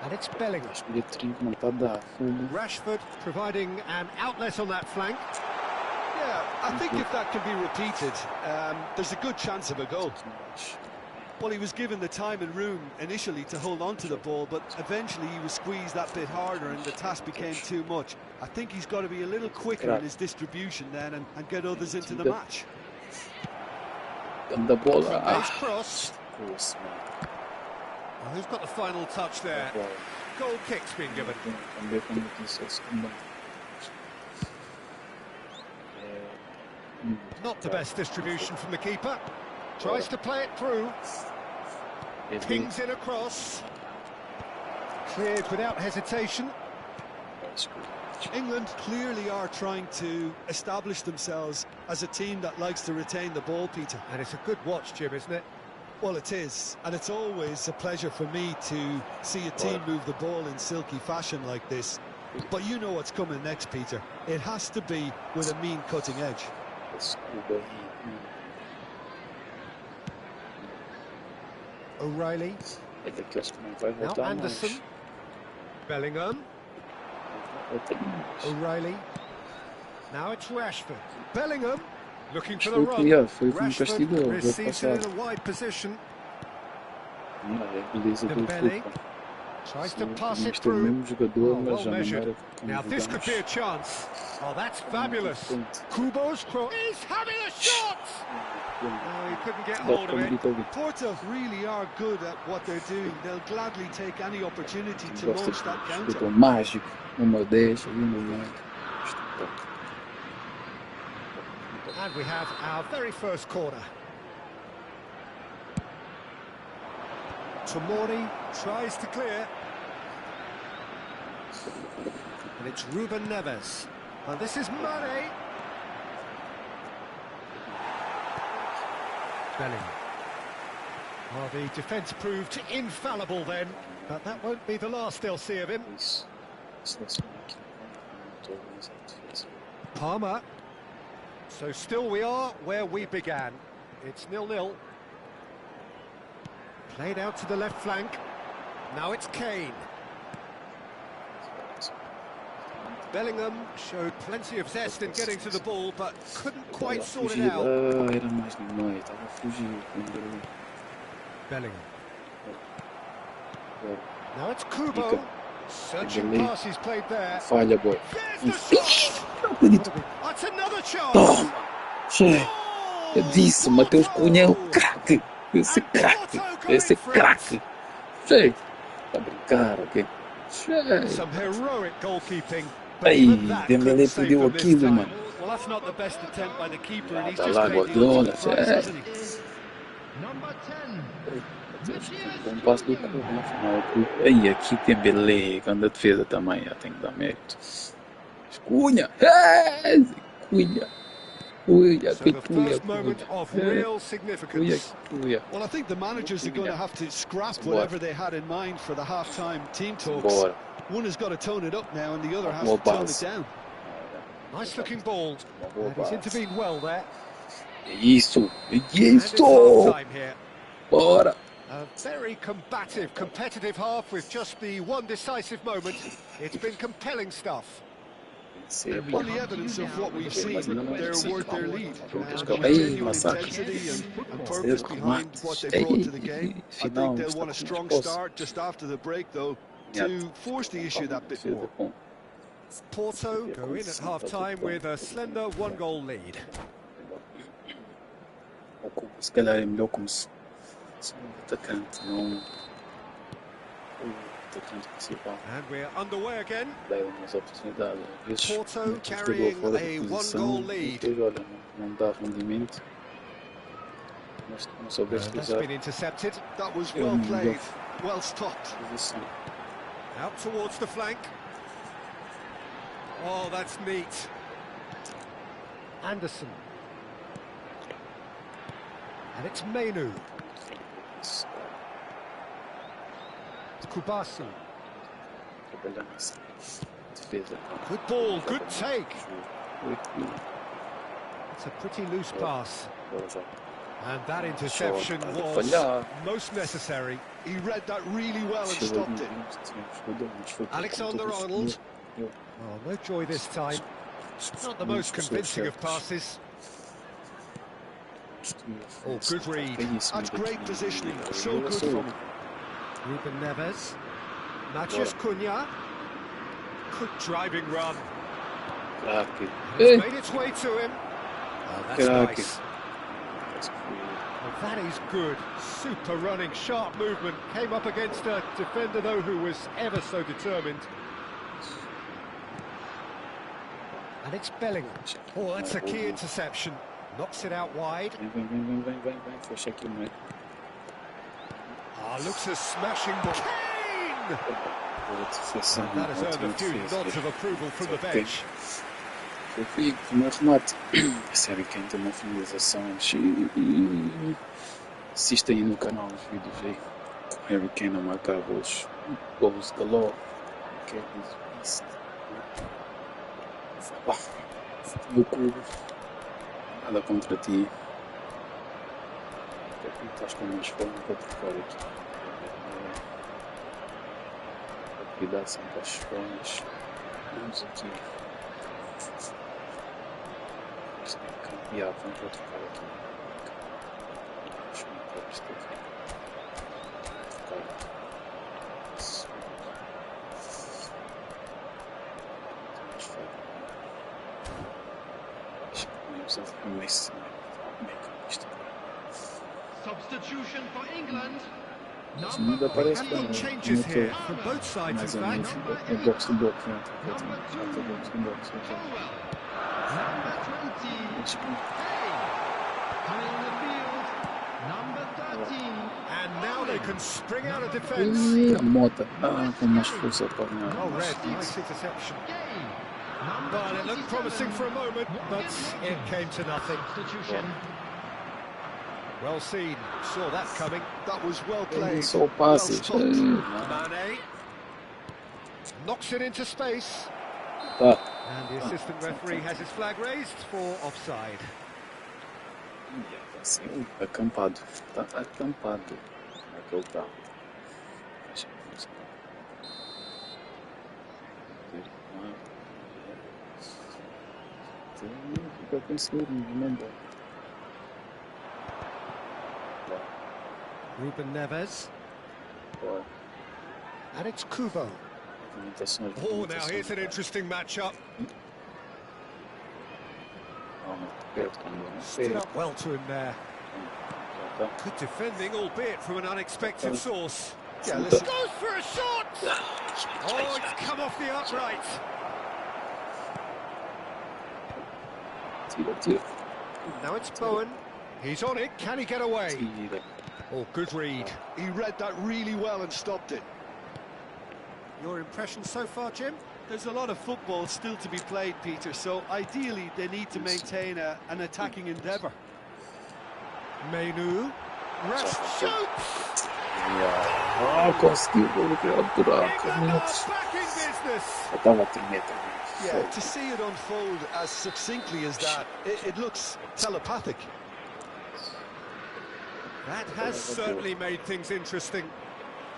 And it's Bellingham. Acho que ele trinca, não tá da fuga. Rashford providing an outlet on that flank. Yeah, I think if that can be repeated, there's a good chance of a goal. Well, he was given the time and room initially to hold on to the ball, but eventually he was squeezed that bit harder and the task became too much. I think he's got to be a little quicker in his distribution then and get others into the match. And the ball. Nice cross. Course, man. Well, who's got the final touch there? Goal kick's been given. Também quando tem só segunda. Not the best distribution from the keeper. Tries to play it through. Pings in across. Cleared without hesitation. England clearly are trying to establish themselves as a team that likes to retain the ball, Peter. And it's a good watch, Jim, isn't it? Well, it is, and it's always a pleasure for me to see a team move the ball in silky fashion like this. But you know what's coming next, Peter. It has to be with a mean cutting edge. O'Reilly. Now Anderson. Bellingham. O'Reilly. Now it's Rashford. Bellingham. Looking for the run. Rashford receives it in a wide position. Dembele tries to pass it through. Oh, well measured. Now this could be a chance. Oh, that's fabulous. Kubo's cross. He's having a shot! Oh, he couldn't get hold of it. Porto really are good at what they're doing. They'll gladly take any opportunity to launch that counter. Mágico, uma 10 ali no meio. And we have our very first corner. Tomori tries to clear. And it's Ruben Neves. And this is Mane. Bellingham. Well, the defence proved infallible then, but that won't be the last they'll see of him. Palmer. So still we are where we began. It's 0-0. Played out to the left flank. Now it's Kane. Bellingham showed plenty of zest in getting to the ball, but couldn't quite sort it out. Bellingham. Now it's Kubo. Searching passes played there. Falha, boy. That's another chance. Toma! Che! Eu disse, o Matheus Cunha é um craque! Esse craque! Esse craque! Che! Tá brincar, ok? Che! Some heroic goalkeeping. Aí, Dembele perdeu aquilo, mano. Well, that's not the best attempt by the keeper, and he's Tá just lá, paid the Guardiola, ultimate price, hasn't he? Bom passo do Cubo no final. Aí, aqui Dembele, quando a defesa também já tem que dar mérito. Cunha! Cunha! Cunha, So the first moment of real significance. Well, I think the managers are going to have to scrap whatever they had in mind for the half-time team talks. Bora. One has got to tone it up now, and the other has to tone it down. Nice looking ball. And he's intervened well there. Isso! And it's Isso! half-time here. Bora! A very combative, competitive half with just the one decisive moment. It's been compelling stuff. On the evidence of what we've seen, they're worth their lead. Ei, Genuine massacre. intensity and purpose behind what they brought to the game. I think they'll want a strong start just after the break, though, to force the issue that bit more. Porto go in at half-time with a slender one-goal lead. se calhar é melhor como se um atacante, não o atacante principal. And we're underway again. Dá umas oportunidades, às vezes Porto mete um jogador carrying fora a de one-goal posição e lead. depois, olha, não dá rendimento. Mas não souberes That's usar, been intercepted. That was é well uma melhor played, well stopped. posição. Out towards the flank. Oh, that's neat. Anderson. And it's Menu. Kubasu. Trabalhar nessa defesa. Good ball, good take. It's a pretty loose pass. Agora já And that interception was most necessary. He read that really well and stopped it. Alexander-Arnold. Oh, no joy this time. Not the most convincing of passes. Oh, good read. That's great positioning. So good from him. Ruben Neves. Matheus Cunha. Good driving run. Craque. It's made its way to him. Oh, that's nice. Well, that is good. Super running, sharp movement. Came up against a defender, though, who was ever so determined. And it's Bellingham. Oh, that's a key interception. Knocks it out wide. Vem. Fecha aqui o meio. Ah, looks a smashing ball. Kane! That has earned a few nods of approval from the bench. Foi primeiro remate. Sério, quem tem uma finalização. Assista aí no canal os vídeos aí. Com Harry Kane a marcar gols galore. Que é isso? Meu clube. Nada contra ti. Estás com mais forma para trocar aqui. Cuidado sempre às formas. Vamos aqui. Vamos cambiar, vamos trocar aqui. Deixa eu ver isto aqui. Trocar. Isso. Mais forma. Deixa eu ver como é isso. Substitution for England. Ainda parece que Couple changes here from both sides, mais in ou fact. menos é box to box, né? Number 2. Box to box. Colwell. Number 20. Kane. Coming on the field. Number 13. And now they can spring out of defence. E a Mota, com mais força para ganhar. Oh, red, nice interception. Kane. Well, it looked promising for a moment, but it came to nothing. Substitution. Well seen, saw that coming. That was well played. Só passes. Mane knocks it into space. Tá. And the assistant referee has his flag raised for offside. Assim, acampado. Tá acampado. Aquele carro. Fica com seguro, não dá. Ruben Neves. Bora. And it's Kubo. Oh, now here's an interesting matchup. Stood up well to him there. Good defending, albeit from an unexpected source. Yeah, listen. Goes for a shot! Oh, it's come off the upright. Tira. Now it's Bowen. He's on it. Can he get away? Oh, good read. He read that really well and stopped it. Your impression so far, Jim? There's a lot of football still to be played, Peter, so ideally they need to maintain an attacking endeavour. Menu. Rash shoots! Conseguiu o buraco. Back in business! Estava a tremer também. Yeah, to see it unfold as succinctly as that, it looks telepathic. That has certainly made things interesting.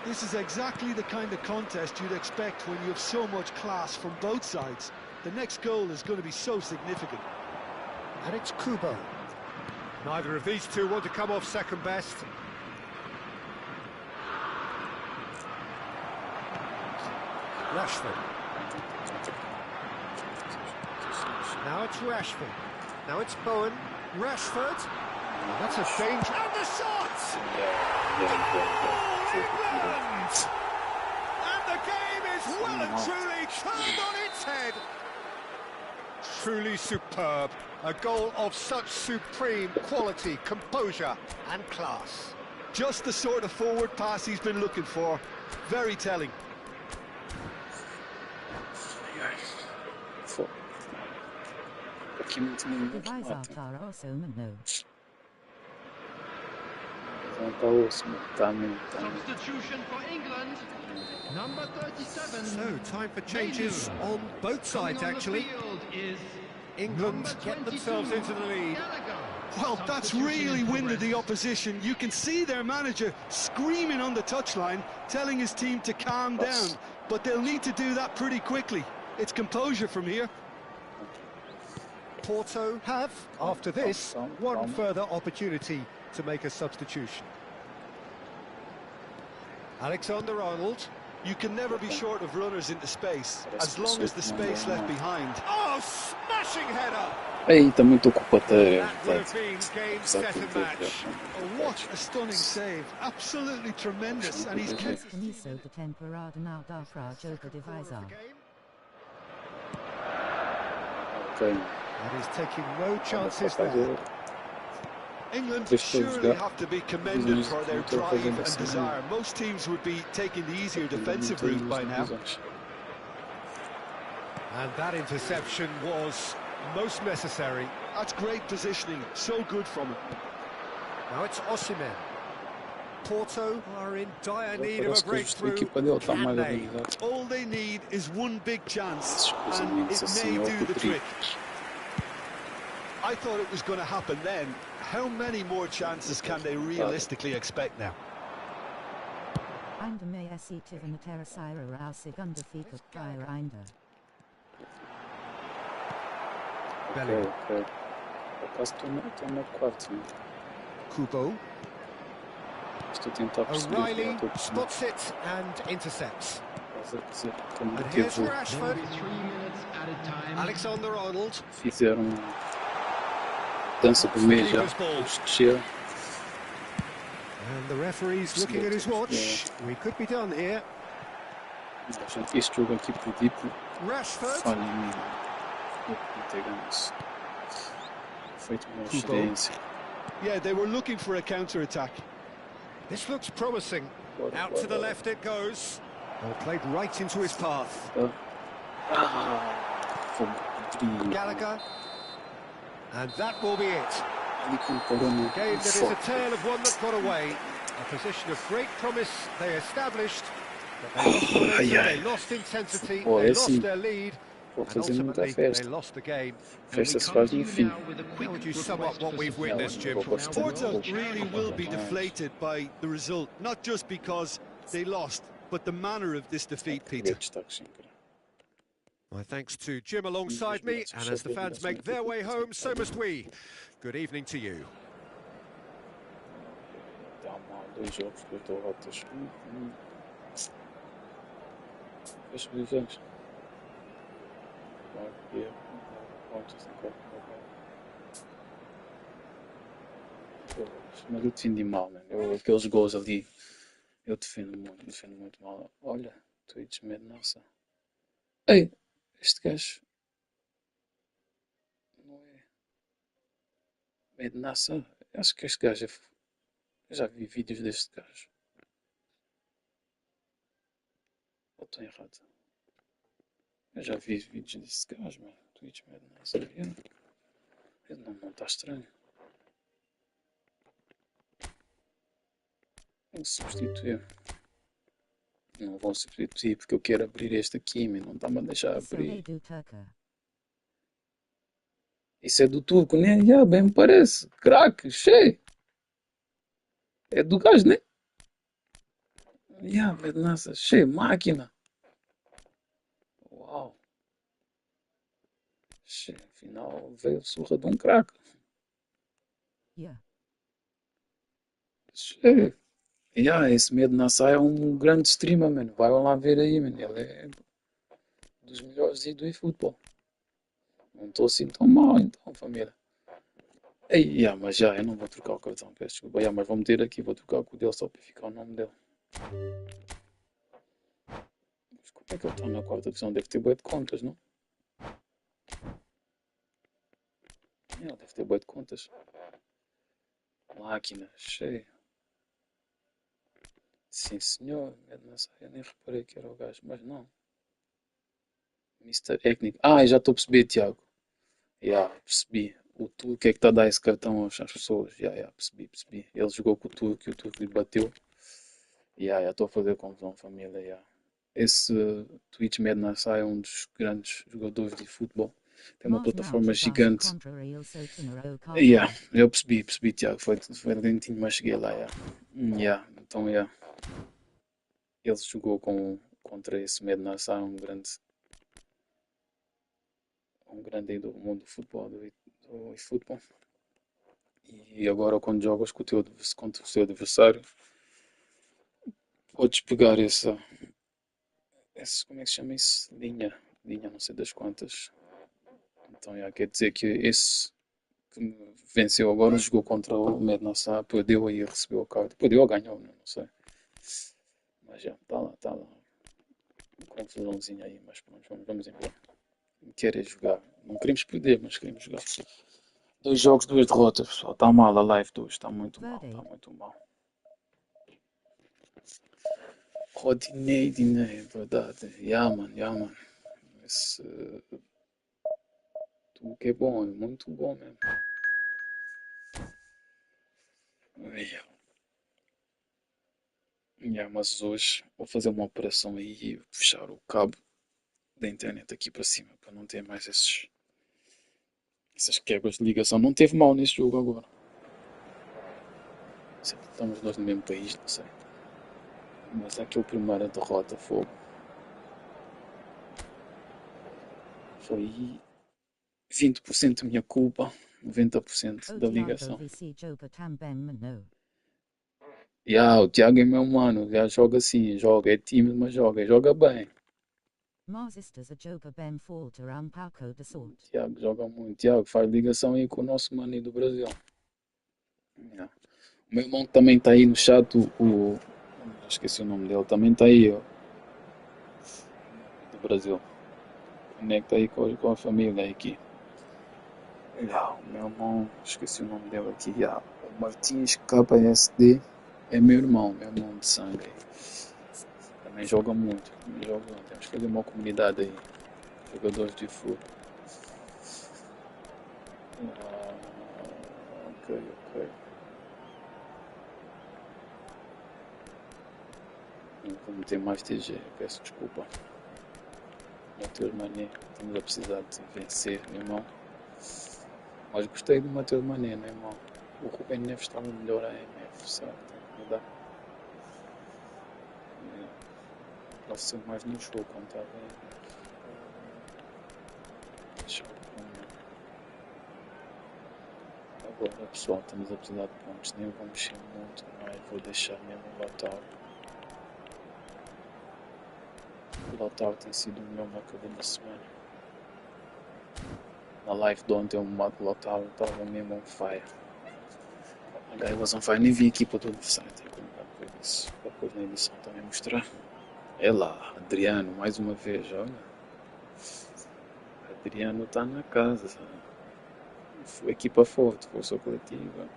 This is exactly the kind of contest you'd expect when you have so much class from both sides. The next goal is going to be so significant. And it's Kubo. Neither of these two want to come off second best. Rashford. Now it's Rashford. Now it's Bowen. Rashford. That's a danger. And the shot! England! And the game is well and truly turned on its head. Truly superb. A goal of such supreme quality, composure and class. Just the sort of forward pass he's been looking for. Very telling. Divisão para o seu mano. Substitution for England. Number 37. So, time for changes on both sides, Coming on the actually. field is England number get 22, themselves into the lead. Gallagher. Well, that's Substitution really in winded the progress. opposition. You can see their manager screaming on the touchline, telling his team to calm down. But they'll need to do that pretty quickly. It's composure from here. Porto have, after this, one further opportunity to make a substitution. Alexander-Arnold. You can never be short of runners into space, as long as the space left behind. Oh, smashing header! Aí está muito ocupatório. That would have been game, set and match. Oh, what a stunning save. Absolutely tremendous. And he's kept... Começou de temporada não dá para jogar divisão. And he's taking no chances there. England surely have to be commended for their drive and desire. Most teams would be taking the easier defensive route by now. And that interception was most necessary. That's great positioning. So good from him. Now it's Osimhen. Porto are in dire need of a breakthrough. Can they? All they need is one big chance, and it may do the trick. I thought it was going to happen then. How many more chances can they realistically expect now? Ainda meia tive na terceira ao segunda fica para ainda. Bellingham. Acaso estou na quarta. Kubo. Estou a tentar perceber. O'Reilly spots it and intercepts. Como And here's teve, Rashford. 3 minutes at a time. Alexander-Arnold. fizeram dança do meio já. Descer. And the referee's looking at his watch. We could be done here. A gente este jogo aqui perdi por Rashford. falha minha. Eu não ter ganhos. Feito uma experiência. Yeah, they were looking for a counter-attack. This looks promising. Out to the left it goes. Well, played right into his path. Gallagher. And that will be it. Ali com o Corona. Game that is a tale of one that got away. A position of great promise they established. But they lost momentum, they lost intensity, Pô, they esse lost their lead. vou And fazer muita ultimately, they festa. lost the game. Festa se faz no fim. How would you sum up what we've witnessed, Jim? Porto really will be deflated by the result, not just because they lost, but the manner of this defeat, Peter. My thanks to Jim alongside me, and as the fans make their way home, so must we. Good evening to you. Dá mal 2 jogos que eu estou rotas. Fecha os jogos. Mas eu defendi mal, mano. Aqueles gols ali, eu defendo muito mal. Olha, tweets medo, nossa. Ei, este gajo não é medo, nossa. Acho que este gajo é. Eu já vi vídeos deste gajo. Ou estou errado? Eu já vi vídeos desse gajo, mano. Twitch, mano, não sabia. Ele não está estranho. Vou substituir. Não vou substituir porque eu quero abrir este aqui, mas não está-me a deixar abrir. Isso é do turco, né? Já, bem me parece. Craque, cheio. É do gajo, né? Já, mas nossa, cheio, máquina. Uau. Cheio, afinal veio surra de um craque. Yeah. Cheio. Esse medo na saia é um grande streamer, mano. Vai lá ver aí, mano. Ele é dos melhores aí do eFootball. Não estou assim tão mal, então, família. Ei, mas já, eu não vou trocar o cartão, peço desculpa. Mas vou meter aqui, vou trocar com o dele só para ficar o nome dele. Mas como é que ele está na quarta divisão? Deve ter bué de contas, não? Ele deve ter bué de contas. Máquina, cheio. Sim, senhor. Eu nem reparei que era o gajo, mas não. Mister Técnico. Já estou a perceber, Tiago. Percebi. O Turco é que está a dar esse cartão às pessoas. Percebi. Ele jogou com o Turco e o Turco lhe bateu. Estou a fazer confusão, família. Esse Twitch Manhãs é um dos grandes jogadores de futebol. Tem uma plataforma gigante. Eu percebi, Tiago. Foi lentinho, mas cheguei lá. Então, ele jogou contra esse Manhãs, um grande aí do mundo do futebol, do eFootball. E agora, quando jogas contra o seu adversário, podes pegar como é que se chama isso? Linha, não sei das quantas. Então, quer dizer que esse que me venceu agora jogou contra o Mednassar, perdeu aí e recebeu a carta. Perdeu ou ganhou, não sei. Mas está lá. Confusãozinha aí, mas pronto, vamos embora. Querer jogar. Não queremos perder, mas queremos jogar. 2 jogos, 2 derrotas, pessoal. Está mal a live 2, está muito mal. Rodinei, é verdade. Mano. Esse tudo que é bom, é muito bom mesmo. Mas hoje vou fazer uma operação aí e puxar o cabo da internet aqui para cima, para não ter mais essas quebras de ligação. Não teve mal neste jogo agora. Sempre estamos nós no mesmo país, não sei. Mas aquele primeira derrota foi 20% minha culpa, 90% da ligação. O Thiago é meu mano, já joga assim, é tímido, mas joga bem. Thiago joga muito, Thiago faz ligação aí com o nosso mano aí do Brasil. O meu irmão também está aí no chat, esqueci o nome dele, também está aí, ó, do Brasil. Conecta aí com a família aqui. O meu irmão, esqueci o nome dele aqui, o Martins KSD é meu irmão de sangue. Também joga muito, temos que fazer uma comunidade aí, jogadores de futebol. Ok. Não vou meter mais TG, peço desculpa. Matheus Mané, estamos a precisar de vencer, meu irmão. Mas gostei do Matheus Mané, meu irmão. O Rubem Neves estava melhor a MF, sabe? Tem que mudar. Posso ser mais no jogo quando está bem. Deixa eu ver. Agora, pessoal, estamos a precisar de pontos. Nem vou mexer muito, mas vou deixar mesmo o Lautaro. O Lautaro tem sido o meu marcador da semana. Na live de ontem, o Lautaro estava mesmo on fire. A guy was on fire. Nem vi aqui para todo o site. Depois na edição também mostrar. É lá, Adriano, mais uma vez, olha. Adriano está na casa, sabe? Equipa forte, força coletiva.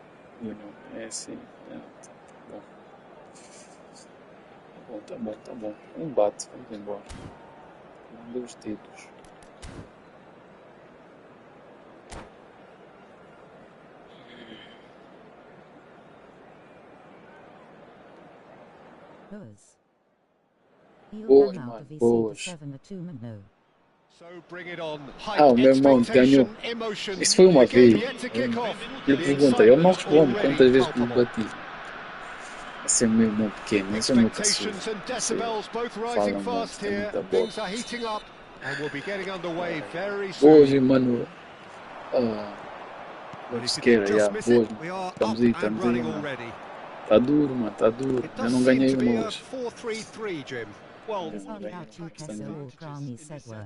É assim. Tá bom. Um bate, vamos embora. Manda os dedos. Boas, mano, boas. O meu irmão ganhou. Isso foi uma vez. Eu perguntei, ele não responde quantas vezes que me bati. Esse é o meu irmão pequeno, esse é o meu caçula. Fala muito, tem muita bola. Hoje, mano. Esquerda, boas. Estamos aí, mano. Tá duro, mano, tá duro. Eu não ganhei uma hoje. Well, It's hard out to Kessa or Grammy said were.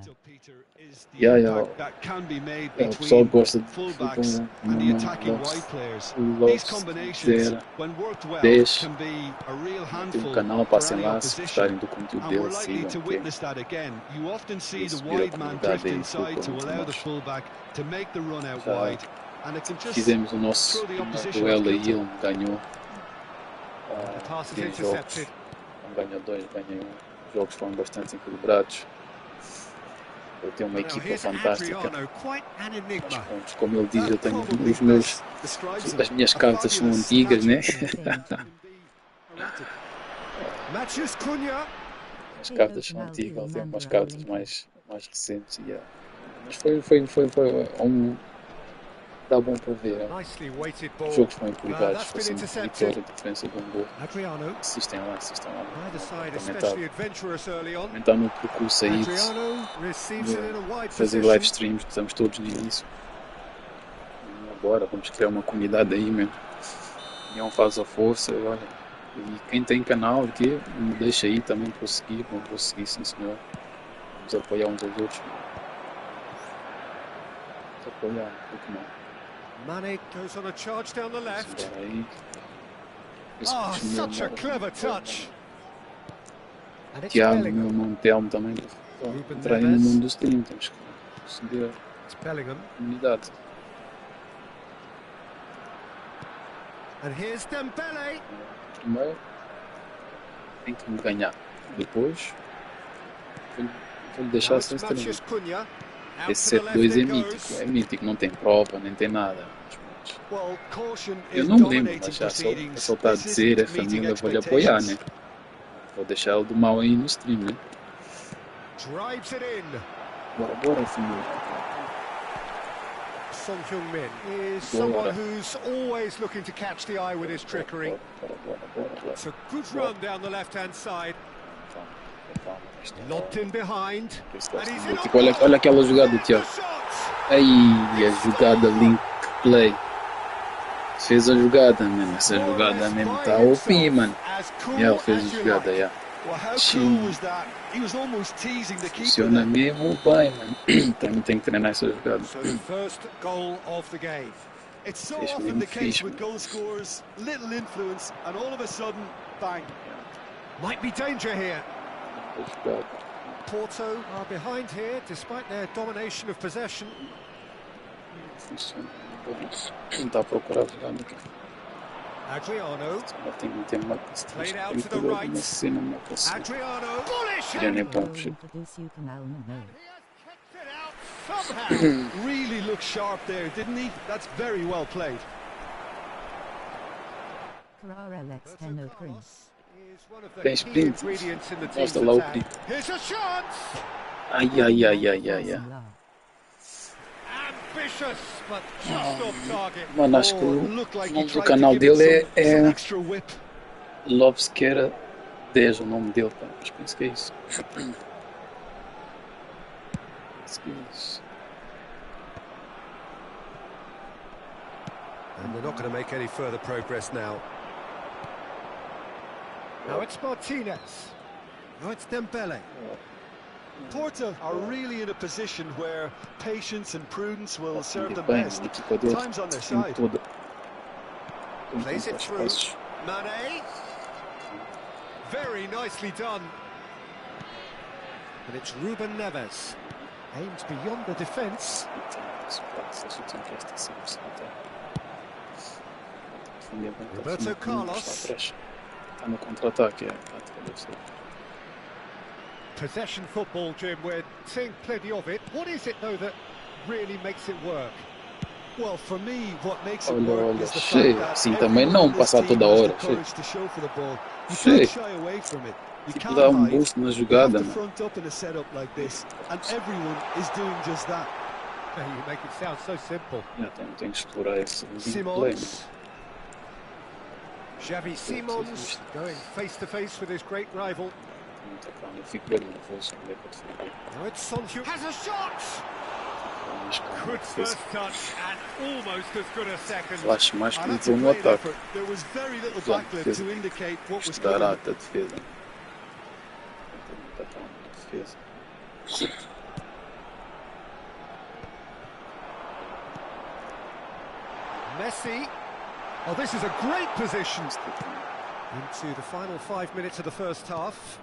Yeah. that can be made O pessoal between gosta de fullbacks futebol and the normal, attacking wide players. These loves combinations, dizer, when worked well, 10, can be a real tem handful canal, for passem any lá, se gostarem opposition. do conteúdo And we're dele, likely sigam, to que witness that again. You often see the isso vira a wide man comunidade drift aí, inside to futebol entre allow the nós. fullback to make the run out Já wide, and it can just fizemos o nosso throw the primeiro opposition off duelo aí, kilter. ele ganhou The pass is 10 jogos, intercepted. não ganhou 2, ganhei 1. Os jogos foram bastante equilibrados. Eu tenho uma Well, now equipa here's fantástica. Adriano, quite an Mas enigma. pronto, como ele diz, eu That tenho probably os meus, best describes as him. minhas A cartas são fabulous antigas, né? Matthews Cunha. As cartas são antigas, ele tem umas cartas mais recentes. Mas foi dá bom para ver. Nicely weighted Os ball. jogos foram equilibrados, That's foi been sempre intercepted. vitória, diferença de um gol. Adriano. Assistem lá. Neither side Também especially adventurous early on. está no percurso aí Adriano receives it in a wide de fazer position. live streams, estamos todos no início. E agora vamos criar uma comunidade aí mesmo. União faz a força, olha. E quem tem canal aqui, me deixa aí também para seguir, vou seguir, sim senhor. Vamos apoiar uns aos outros. Vamos apoiar, porque não. Mane goes on a charge down the left. Embora aí. Oh, such a clever touch. And it's Tiago, meu Bellingham. irmão Telmo também. Ruben Entrar aí no Neves. mundo do stream, temos que seguir It's Bellingham. a comunidade. And here's Dembele. Primeiro tem que me ganhar. Depois vou-lhe Now deixar it's sem stream. Matthews Cunha. Out Esse to the left 7-2 é it mítico, goes. é mítico, não tem prova, nem tem nada. Well, caution Eu is não me lembro, dominating mas já só proceedings. está a This dizer, a isn't meeting família vou-lhe apoiar, né? expectations. Vou deixar ele do mal aí no stream, né? Drives it in. Bora, família. Son Heung-min is Bora. someone who's always looking to catch the eye with his trickery. Bora. It's a good run down the left-hand side. Lobbed in behind. And he's in Tipo, olha aquela jogada do Tiago. Aí, a jogada link play. Fez a jogada, mano. Essa jogada mesmo tá OP, mano. E ela fez a jogada, já. Well, how cool was that? He was almost teasing the keeper Funciona there. mesmo bem, mano. Também tem que treinar essa jogada. So the first goal of the game. It's so Fish often mesmo, the case fish, with man. goal scorers, little influence, and all of a sudden, bang. Might be danger here. Essa jogada. Porto are behind here despite their domination of possession. Funciona. Está a procurar a jogada aqui. Adriano. Tem uma Played out tem to que the fazer right. uma cena, uma coisa. Adriano. Bullish Já nem hit. bom, Will introduce you canal no. He has kicked it out somehow. Really looked sharp there, didn't he? That's very well played. Carrara Lex Tenno Prince. Is one of the Tem key sprint. ingredients in the team's Mostra lá o attack. print. Here's a chance. Ai. Ambitious, but just off target. Mano, acho que Oh, o looked like nome he do tried canal to give it dele some é extra whip. Lobsquera 10, o nome dele, pá. Mas penso que é isso. Penso que é isso. And they're not going to make any further progress now. Now it's Martinez. Now it's Dembele. Porto are really in a position where patience and prudence will serve them Bem, best. a equipa dele Time's on their tem side. toda. Plays it Os through. passos. Mane. Very nicely done. And it's Ruben Neves. Aims beyond the defence. Roberto Carlos. Está no contra-ataque, deve ser. Possession football, Jim, we're seeing plenty of it. What is it, though, that really makes it work? Well, for me, what makes it Olha, work olha, is the cheio. fact that Assim também everyone não, on this passar team toda has hora, the cheio. courage to show for the ball. You Cheio. can't shy away from it. You Tipo, can't dá hide. boost na You have jogada, to mano. front up in a setup like this, and everyone is doing just that. You make it sound so simple. Tem que explorar esse link play. Simons. Xavi Simons going face to face with his great rival. Eu fico bem nervoso quando é que eu fico. Now it's Son Heung. Has a shot! Good first touch and almost as good a second. Acho mais que And that's entrou a no great ataque. effort. There was very little Plano backlift defesa. to indicate what was Estudar coming. a defesa. Defesa. Messi. Oh, this is a great position. Into the final 5 minutes of the first half.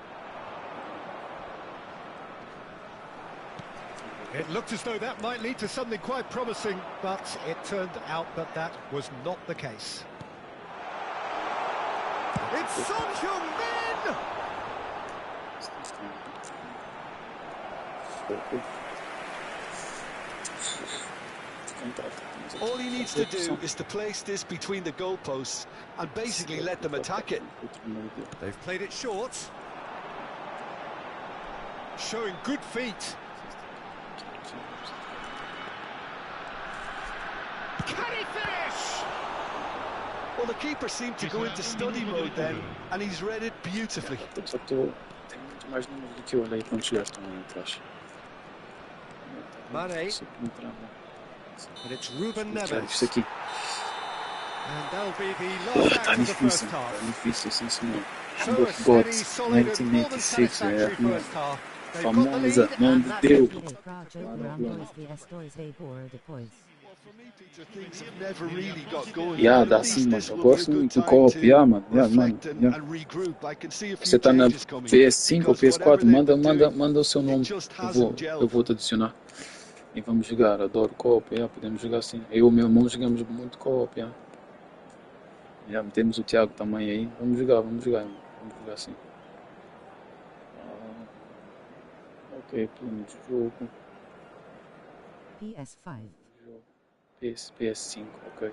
It looked as though that might lead to something quite promising, but it turned out that that was not the case. It's Son Heung-min! All he needs to do is to place this between the goalposts and basically let them attack it. They've played it short. Showing good feet. Can he finish? Well, the keeper seemed to go into study mode then, and he's read it beautifully. Só que tem muito mais números do que eu olhei quando chegaste também atrás. Mane. And it's Ruben Neves. Isto aqui. And that'll be the last Tá act of the first difícil, tá half. difícil, sim senhor. So Both a steady, gods, solid and more than 1986, satisfactory é first half. They've got the famosa lead mão and de that's Deus. it. Well, for me, Peter, things have never really got going. Yeah, But at dá least sim, mano. this Eu will be a gosto good muito do time co-op, to yeah, mano. Yeah, mano. reflect Yeah. and regroup. I can see a few Você tá na changes coming. PS5 ou because whatever PS4, manda, they've been manda, manda o seu doing, nome. it just Eu hasn't vou gelled. te adicionar. E vamos jogar. Adoro co-op, yeah, podemos jogar assim. Eu e o meu irmão jogamos muito co-op, yeah. Yeah, temos o Thiago também aí. Vamos jogar, vamos jogar assim. Ok, plano de jogo. PS5. PS5, ok.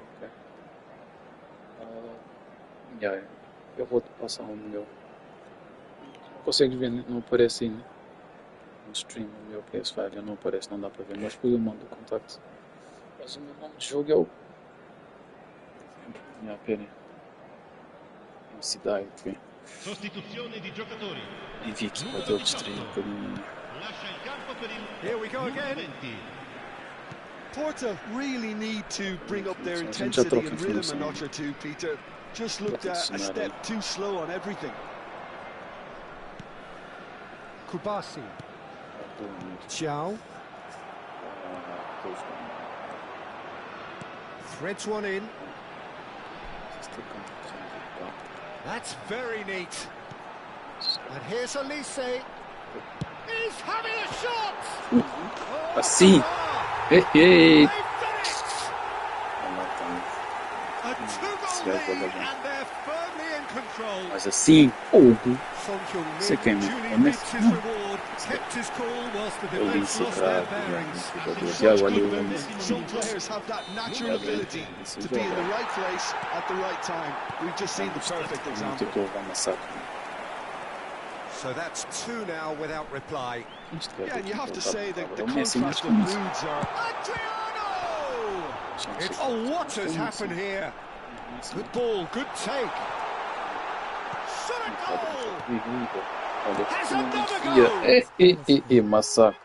Yeah, eu vou te passar o meu. Não consegues ver, né? Não aparece aí, né? No stream, o meu PS5 não aparece, não dá para ver, mas depois eu mando o contacto. Mas o meu nome de jogo é o... Minha pena. Cidade, ok. Sostituzione di giocatori. Envia aqui para o stream um bocadinho. Lascia il campo per il Here we go numero again. 20. Porto really need to bring up their So, intensity and troca rhythm a informação. notch or two, Peter. Just looked Troca a de step cenário. too slow on everything. Kubasi. Xiao. Threads one in. That's very neat. And here's Elise. He's having a shot! Oh, Assim. They've Ei. done it! A two-goal lead and they're firmly in control. Mas assim, fogo. Son Você Heung-min quer me duly comer? reaped his reward, kept his cool whilst the Eu defence disse lost their para bearings. Thiago ali o Some players have that natural ability to be in the right place at the right time. We've just seen the perfect example. tentou amassar. So that's two now without reply. Yeah, and you have to say that the O Messi contrast of muito. moods are... Adriano! It's what has happened here? Good ball, good take. Shot a goal! Has another goal! E massacre.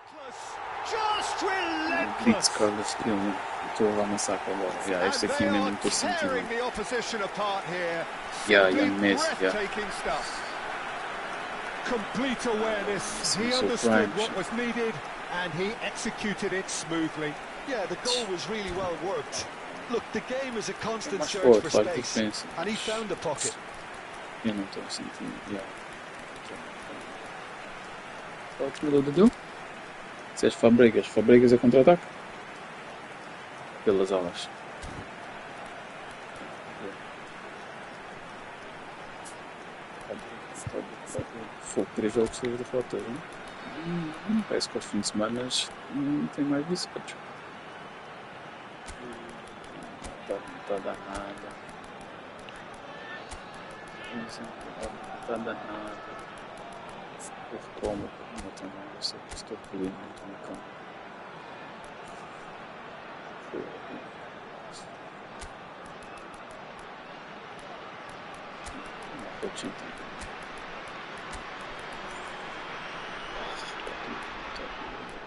Just Blitz relentless! Carlos Trio. Estou a amassar agora. Yeah, este And aqui they mesmo are estou sentindo. tearing the opposition apart here. Yeah, Simply Messi, yeah. breathtaking stuff. Complete awareness. He So understood prime. what was needed and he executed it smoothly. Yeah, the goal was really well worked. Look, the game is a constant Much search forward, for like space, defense. and he found the pocket. Eu não estou sentindo. Yeah. Qual é que mudou, Dudu? Se és Fabregas. Fabregas é contra-ataque? Pelas alas. Fogo, 3 jogos seguidos da falta, né? Parece que aos fins de semana não tem mais disso, coach. Não está a dar nada. Não está a dar nada. Houve como também, eu sei que estou polindo muito no campo. Coaching.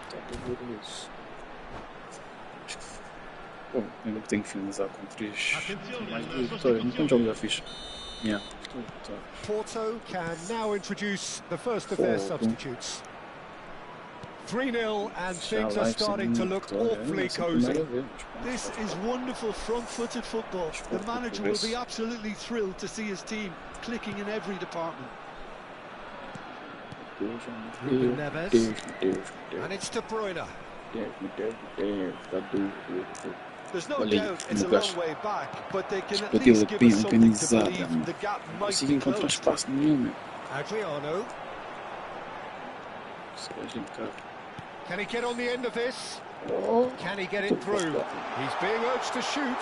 Tá doloroso. Bom, ainda que tenho que finalizar com 3 mais 2 vitórias. Quantos jogos já fiz? Yeah. Porto can now introduce the first of their substitutes. 3-0 and things are starting to look awfully cosy. This is wonderful front-footed football. The manager will be absolutely thrilled to see his team clicking in every department. Ruben Neves. And it's De Bruyne. There's no Olha aí, doubt it's a Lucas. long way back, but they can at Bateu least give us something to organizada, believe mano. the gap Não might consigo be encontrar closed. espaço nenhum, meu. Adriano. Can he get on the end of this? Can he get it through? He's being urged to shoot.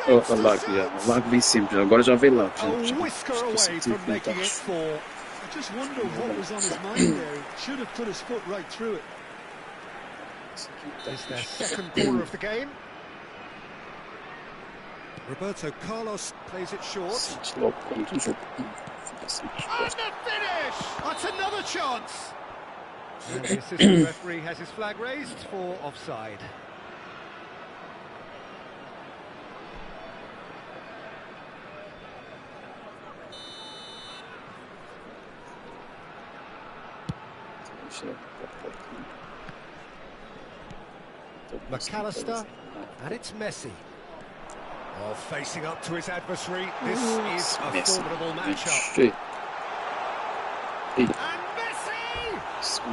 Oh, Saves a the lag, save. lag vi sempre, agora já veio lag. A whisker away from making it 4. I just wonder what was on his mind there. Should have put his foot right through it. It's their second corner of the game. Roberto Carlos plays it short. Logo quando o jogo And the finish! That's another chance! And the assistant referee has his flag raised for offside. McAllister, and it's Messi. Oh, facing up to his adversary, this is a formidable matchup. And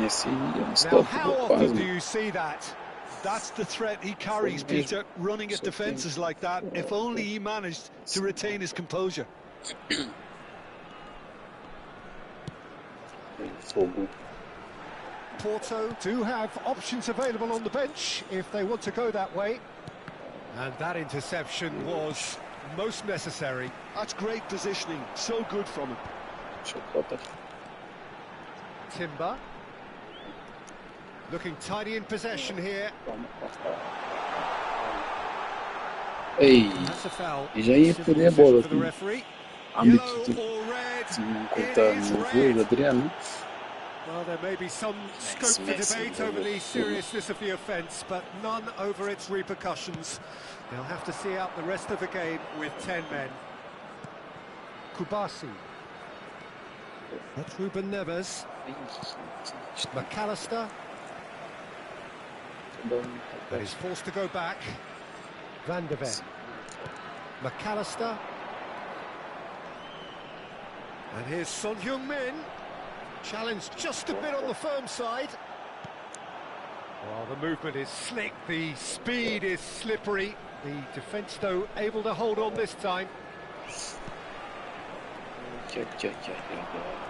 Messi! Now, how often do you see that? That's the threat he carries, Peter, running at defences like that. If only he managed to retain his composure. Porto do have options available on the bench if they want to go that way. And that interception was most necessary. That's great positioning, so good from him. Timber. Looking tidy in possession here. Ei, That's a foul. e já ia perder a bola For the aqui. referee. Ámbito Yellow de or red. se não It contar is no voo red. do Adriano. Well, there may be some scope for Messi, debate over the seriousness of the offence, but none over its repercussions. They'll have to see out the rest of the game with 10 men. Kubasi. That's Ruben Neves. McAllister. But he's forced to go back. Van de Ven. McAllister. And here's Son Heung-min. Challenged just a bit on the firm side. Well, the movement is slick, the speed is slippery. The defence, though, able to hold on this time.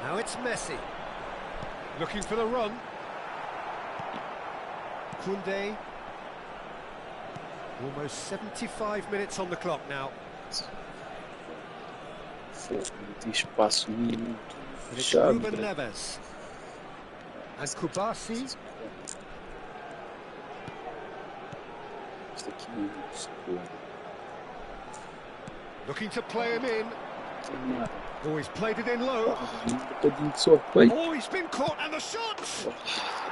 Now it's Messi. Looking for the run. Koundé. Almost 75 minutes on the clock now. Tem espaço muito And it's fechado. Ruben Neves. And Kubasi. Isto aqui não é seguro. Looking to play him in. Não tem nada. Oh, he's played it in low. Um bocadinho de só peito. Oh, he's been caught, and the shot!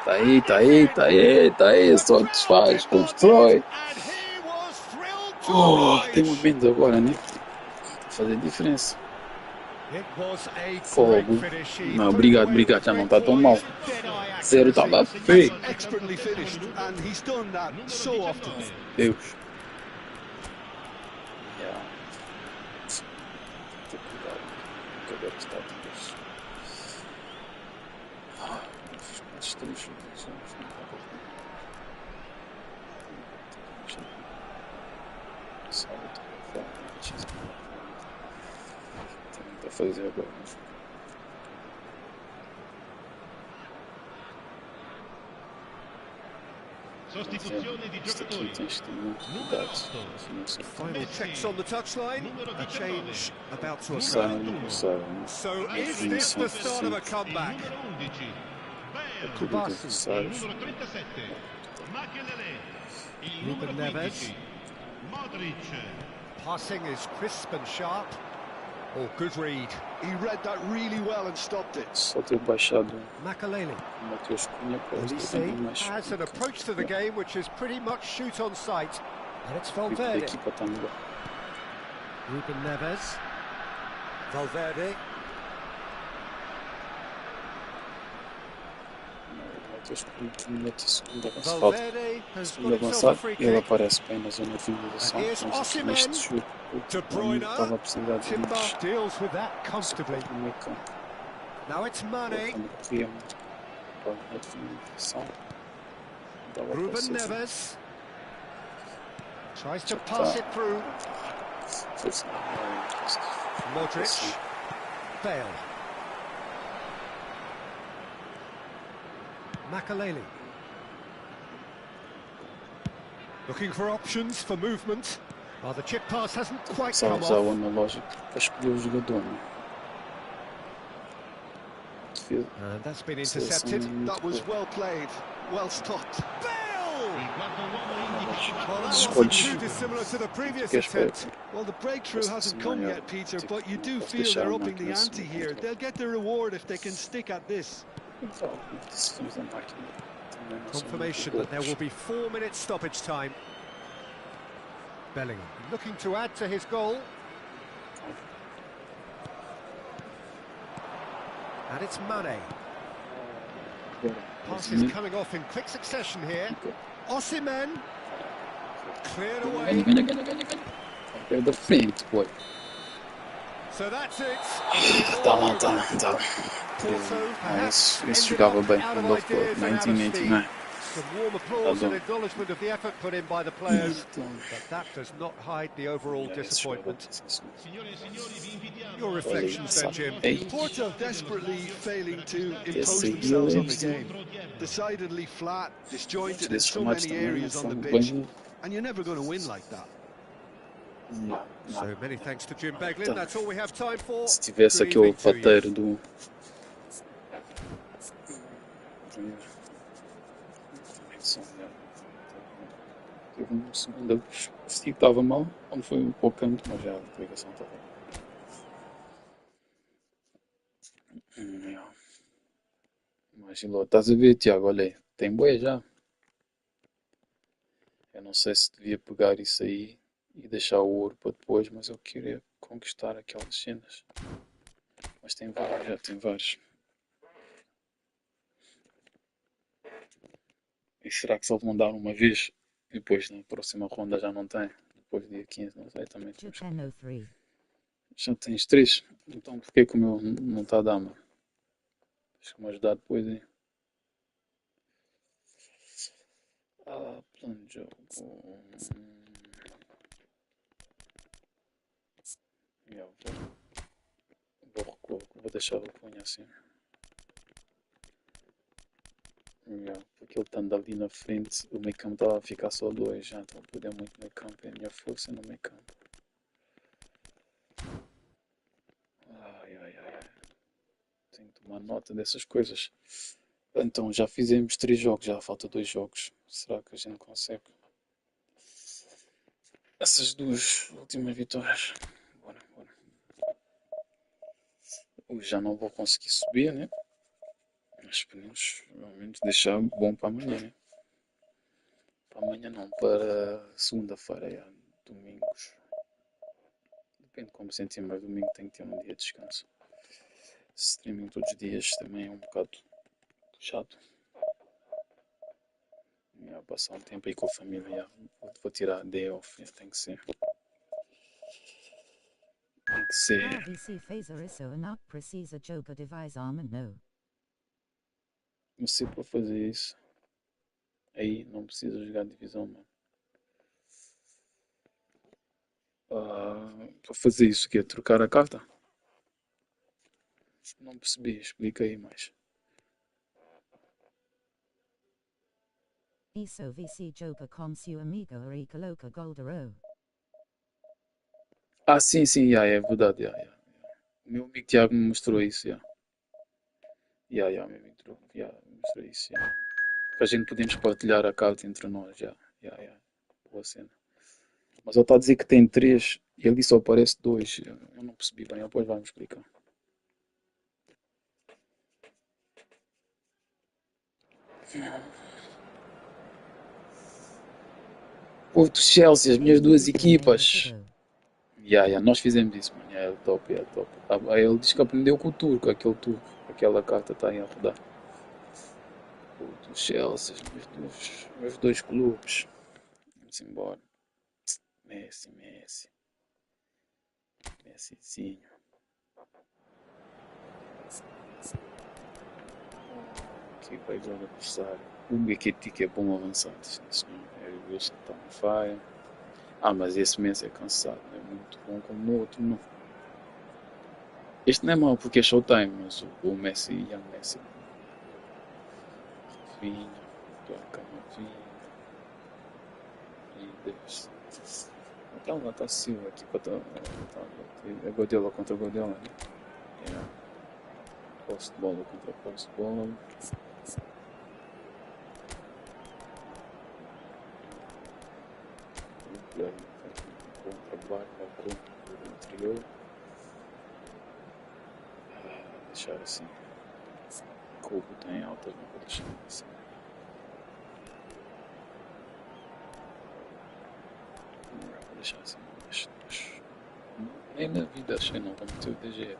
Tá aí, tá aí, tá aí, tá aí. Só desfaz, constrói. And he was thrilled to Oh, tem oblige. momentos agora, né? Fazer diferença. It was a great Fogo. finish. He Não, put obrigado, away obrigado. with Já não great tá tão mal. poise, dead-eye Zero accuracy. tava feio. Expertly finished, and he's done that so often. Deus. Yeah. Ter cuidado. Que agora está Deus. Esses três chutes não está bom. Sábado, tem para fazer agora. Sostituzione di Isto aqui giocatori. tens de ter muito cuidado. Final checks on the touchline. A change about to Sai, occur. sai. So is this the start of a comeback? Numero 11. Tudo Bale. adversários. Numero 37. Makelele. Il Ruben numero Neves. 15. Modric. Passing is crisp and sharp. Oh, good read. He read that really well and stopped it. Só ter baixado Makalele. o Matheus Cunha para Olise mais has an approach to the game which is pretty much shoot on sight. And it's a Valverde. equipa está melhor. Ruben Neves. Valverde. Eu escolhi o minuto e segundo avançado. Valverde has got Segundo himself a avançado, free ele kick. aparece bem na zona de finalização. And here's Vamos aqui Osimhen. neste chute. De O Bruyne. estava a precisar de Timber livres. deals with that comfortably. No meio campo. Now it's Mane. Quando corria para a finalização. Dava para Ruben ser. Neves. Tries to pass it through. Modric. Bale. Makaleli. Looking for options for movement. Well, the chip pass hasn't quite Só come usar o off. analógico para escolher o jogador. Né? Defesa. And that's been Seleção intercepted. muito That was boa. well played, well stopped. Bale! Well, that Escolhes. wasn't too dissimilar to the previous Que espera. attempt. Well, the breakthrough hasn't come yet, Peter, but you do feel deixar they're a upping the máquina ante sob here. controle. They'll get the reward if they can stick at this. Então, decisões da máquina também não são Confirmation muito that there will boas. be 4 minutes stoppage time. Bellingham looking to add to his goal. And it's Mane. Passes coming off in quick succession here. Osimhen. Cleared away. É da frente, pô. So that's it. Tá lá, tá lá, tá lá. Porto perhaps Esse ended jogava up bem out quando of ele foi ideas and out of 1989. steam. Some warm applause and acknowledgement of the effort put in by the players, Então, but that does not hide the overall esse jogava disappointment. bem. Your reflections then, Jim. Ei, Porto desperately failing to impose seguir themselves on the eles. game. Decidedly flat, disjointed in Desses so remates many também não areas on the foram pitch, bem. and you're never going to win like that. Não, So não. many thanks to Jim Beglin. Então, That's all we have time for. se tivesse Good aquele evening to you. pateiro do. Como é que são, né? Teve um segundo que estava mal, onde foi um pouco canto, mas já a ligação estava. Mas estás a ver, Tiago, olha aí, tem bué já. Eu não sei se devia pegar isso aí e deixar o ouro para depois, mas eu queria conquistar aquelas cenas. Mas tem vários, já tem vários. E será que só vão dar uma vez? E depois na próxima ronda já não tem? Depois do dia 15, não sei, também temos que... 1003. Já tens 3? Então porquê que o meu não está a dar, mano? Deixa me ajudar depois aí. Plano de jogo. Yeah, vou deixar o punho assim. Yeah, porque ele estando ali na frente, o meio campo estava a ficar só 2. Já estão a perder muito meio campo. É a minha força no meio campo. Ai. Tenho que tomar nota dessas coisas. Então já fizemos 3 jogos, já falta 2 jogos. Será que a gente consegue? Essas 2 últimas vitórias. Bora. Hoje já não vou conseguir subir, né? Mas podemos ao menos deixar bom para amanhã, né? Para amanhã não, para segunda-feira, domingos. Depende de como me sentir, mas domingo tenho que ter um dia de descanso. Streaming todos os dias também é um bocado chato. Passar um tempo aí com a família, vou tirar day off, tem que ser. Tem que ser. RVC phaser isso não precisa jogar device arma não. Você para fazer isso, aí não precisa jogar divisão, mano. Para fazer isso, que é trocar a carta? Não percebi, explica aí mais. Isso VC joga com seu amigo e coloca goldero. Sim, é verdade, O meu amigo Tiago me mostrou isso, meu amigo mostrou isso, Que a gente podemos partilhar a carta entre nós, boa cena. Mas ele está a dizer que tem 3 e ali só aparece 2. Eu não percebi bem, depois vai-me explicar. Porto Chelsea, as minhas 2 equipas. Nós fizemos isso, mano. É top, é top. Aí ele diz que aprendeu com o turco, aquele turco. Aquela carta está aí a rodar. O do Chelsea, meus dois clubes. Vamos embora. Messizinho. Aqui vai ver o adversário. O Beketi que é bom avançado. É o Wilson que está no fire. Mas esse Messi é cansado. É muito bom como o outro, não. Este não é mau porque é showtime, mas o Messi e Young Messi. Vinha, Camavinga. E Deus. Então lá está Silva aqui para é Godela contra Godela, né? Posse de bola contra posse de bola. Bom trabalho no anterior. Deixar assim. Cubo tem alta, não vou deixar assim. Vou deixar assim. Nem na vida achei não como ter o DG.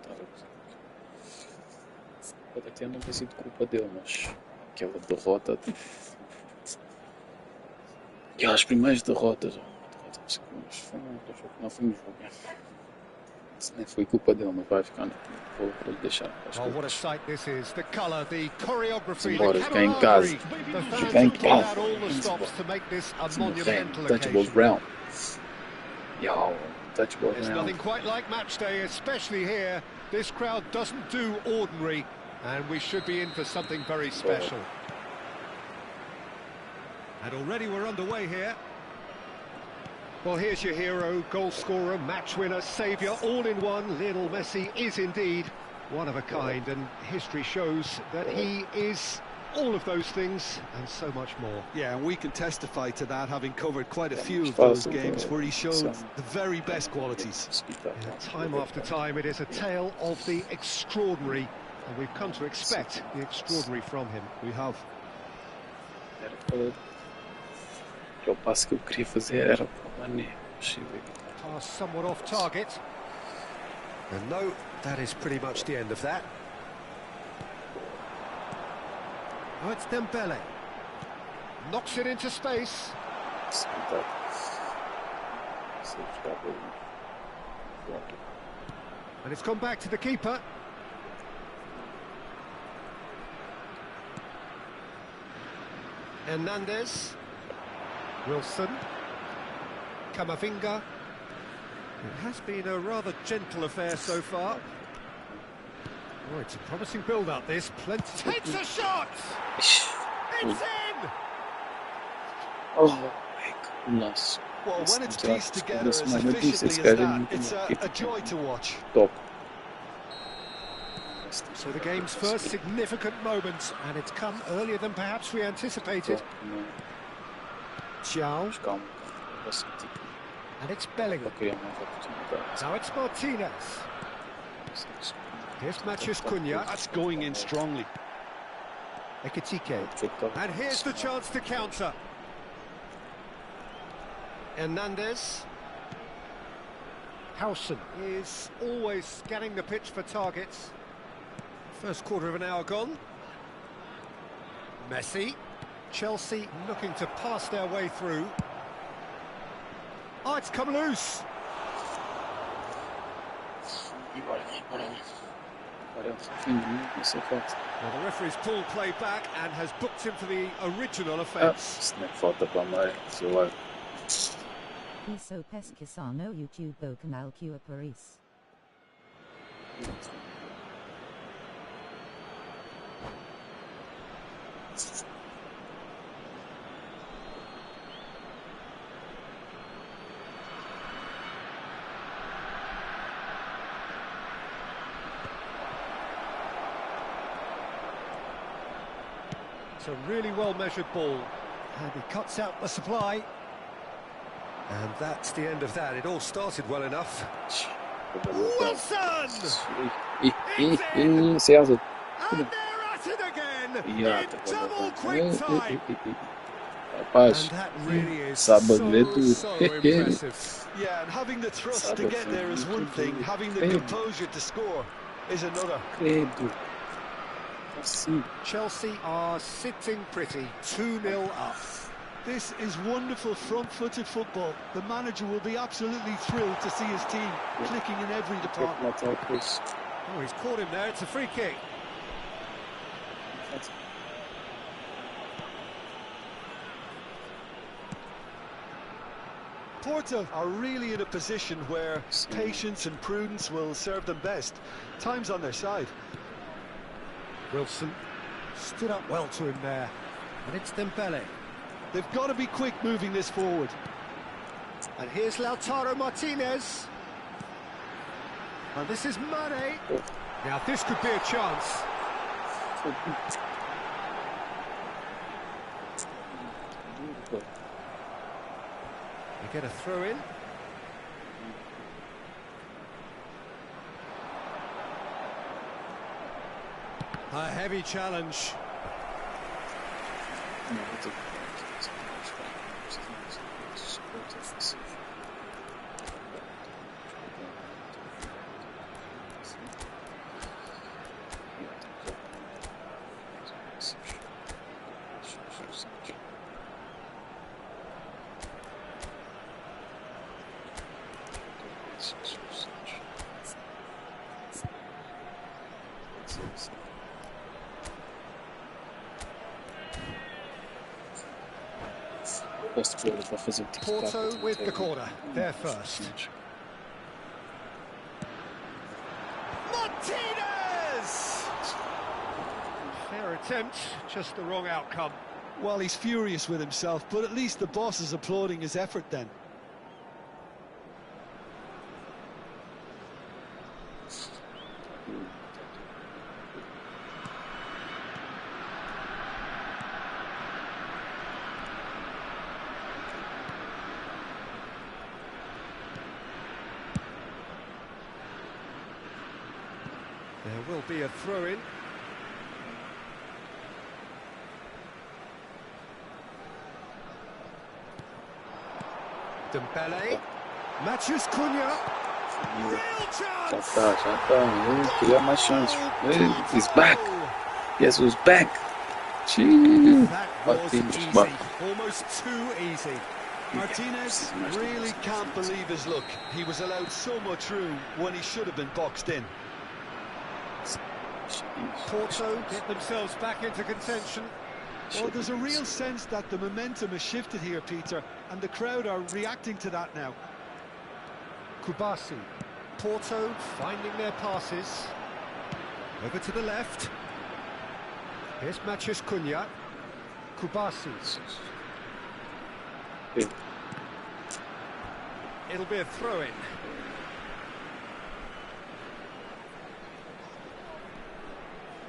Pode até não ter sido culpa dele, mas aquela derrota. E as primeiras derrotas. Não fomos bem. Isso nem foi culpa dele, mas vai ficar. Vou lhe deixar. Oh, what a sight this is. The color, the choreography, Embora, the ficar em casa. camaraderie. The Ficar em fans have pulled casa. out all the stops to make this a monumental Touchable occasion. round. Touchable There's round. nothing quite like match day, especially here. This crowd doesn't do ordinary, and we should be in for something very special. And already we're underway here. Well, here's your hero, goal scorer, match winner, saviour, all in one. Lionel Messi is indeed one of a kind, and history shows that he is all of those things and so much more. Yeah, and we can testify to that, having covered quite a few of those games where he showed the very best qualities. And time after time, it is a tale of the extraordinary, and we've come to expect the extraordinary from him. We have. O passo que eu queria fazer era para o Mané. Pass somewhat off target. And no, that is pretty much the end of that. Oh, it's Dembele. Knocks it into space. And it's gone back to the keeper. Hernandez. Wilson. Camavinga. It has been a rather gentle affair so far. Oh, it's a promising build-up, this. Plenty. Takes a shot! It's in! Oh my goodness. Well, when it's pieced together as efficiently as that, it's a joy to watch. Top. So the game's first significant moment, and it's come earlier than perhaps we anticipated. Xiao. And it's Bellingham. Now it's Martinez. Here's Matheus Cunha. That's going in strongly. Ekitike. And here's the chance to counter. Hernandez. Howson is always scanning the pitch for targets. First quarter of an hour gone. Messi. Chelsea looking to pass their way through. Oh, it's come loose. Well, the referee's pulled play back and has booked him for the original offence. Isso pesquisar no YouTube o canal que Paris. It's a really well-measured ball. And he cuts out the supply. And that's the end of that. It all started well enough. Wilson! And And they're at it again! In double quick time! Rapaz, And that really is sábado é so, duro. so impressive. Yeah, and having the thrust to Sábado get foi there is one muito thing, duro. having the Credo, composure to score is another. credo. Assim, Chelsea are sitting pretty, 2-0 up. This is wonderful front-footed football. The manager will be absolutely thrilled to see his team clicking in every department. matar o curso. Oh, he's caught him there, it's a free kick. Porto are really in a position where patience and prudence will serve them best. Time's on their side. Wilson stood up well to him there. And it's Dembele. They've got to be quick moving this forward. And here's Lautaro Martinez. And this is Mane. Now this could be a chance. They get a throw in. A heavy challenge. Porto with the corner, they're first. Martinez! Fair attempt, just the wrong outcome. Well, he's furious with himself, but at least the boss is applauding his effort then. There will be a throw-in. Dembele. Matheus Cunha. Real chance! Já tá. Queria mais chance. He's back. Yes, who's back. Jeez. That was easy, almost too easy. Martinez really can't believe his luck. He was allowed so much room when he should have been boxed in. Porto get themselves back into contention. Well, there's a real sense that the momentum has shifted here, Peter, and the crowd are reacting to that now. Kubasi. Porto finding their passes. Over to the left. Here's Matheus Cunha. Kubasi. It'll be a throw-in.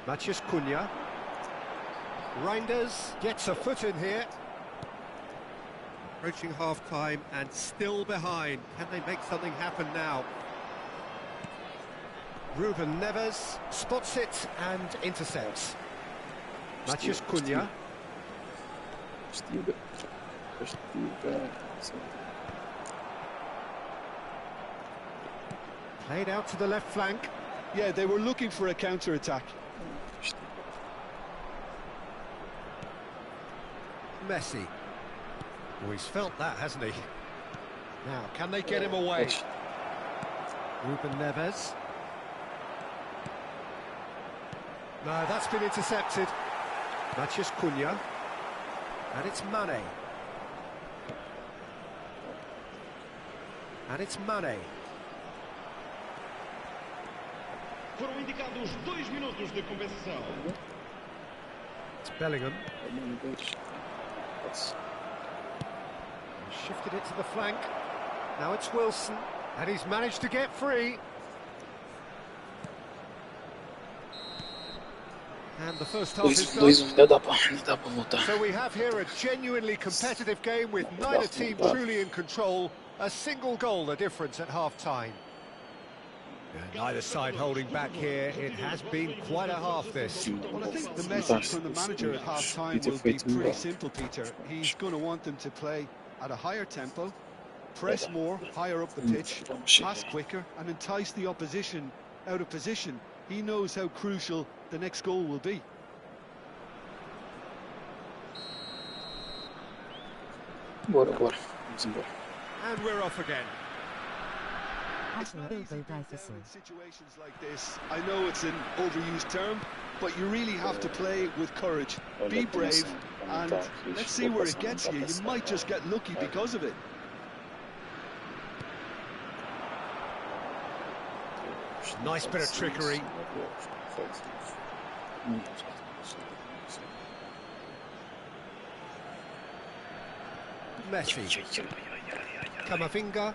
Matheus Cunha. Reinders gets a foot in here. Approaching half-time and still behind. Can they make something happen now? Ruben Neves spots it and intercepts. Matheus Cunha. Played out to the left flank. Yeah, they were looking for a counter-attack. Messi. Oh, he's felt that, hasn't he? Now, can they get him away? Ruben Neves. No, that's been intercepted. Matheus Cunha. And it's Mane. And it's Mane. Foram indicados 2 minutos de compensação. It's Bellingham. Shifted it to the flank. Now it's Wilson. And he's managed to get free. And the first half is done. So we have here a genuinely competitive game with neither team truly in control. A single goal the difference at half-time. Neither side holding back here. It has been quite a half, this. Well, I think the message from the manager at half-time will be pretty simple, Peter. He's going to want them to play at a higher tempo, press more, higher up the pitch, pass quicker, and entice the opposition out of position. He knows how crucial the next goal will be. Bora, bora. Vamos embora. And we're off again. In situations like this, I know it's an overused term, but you really have to play with courage. Be brave, and let's see where it gets you. You might just get lucky because of it. Nice bit of trickery. Messi. Camavinga.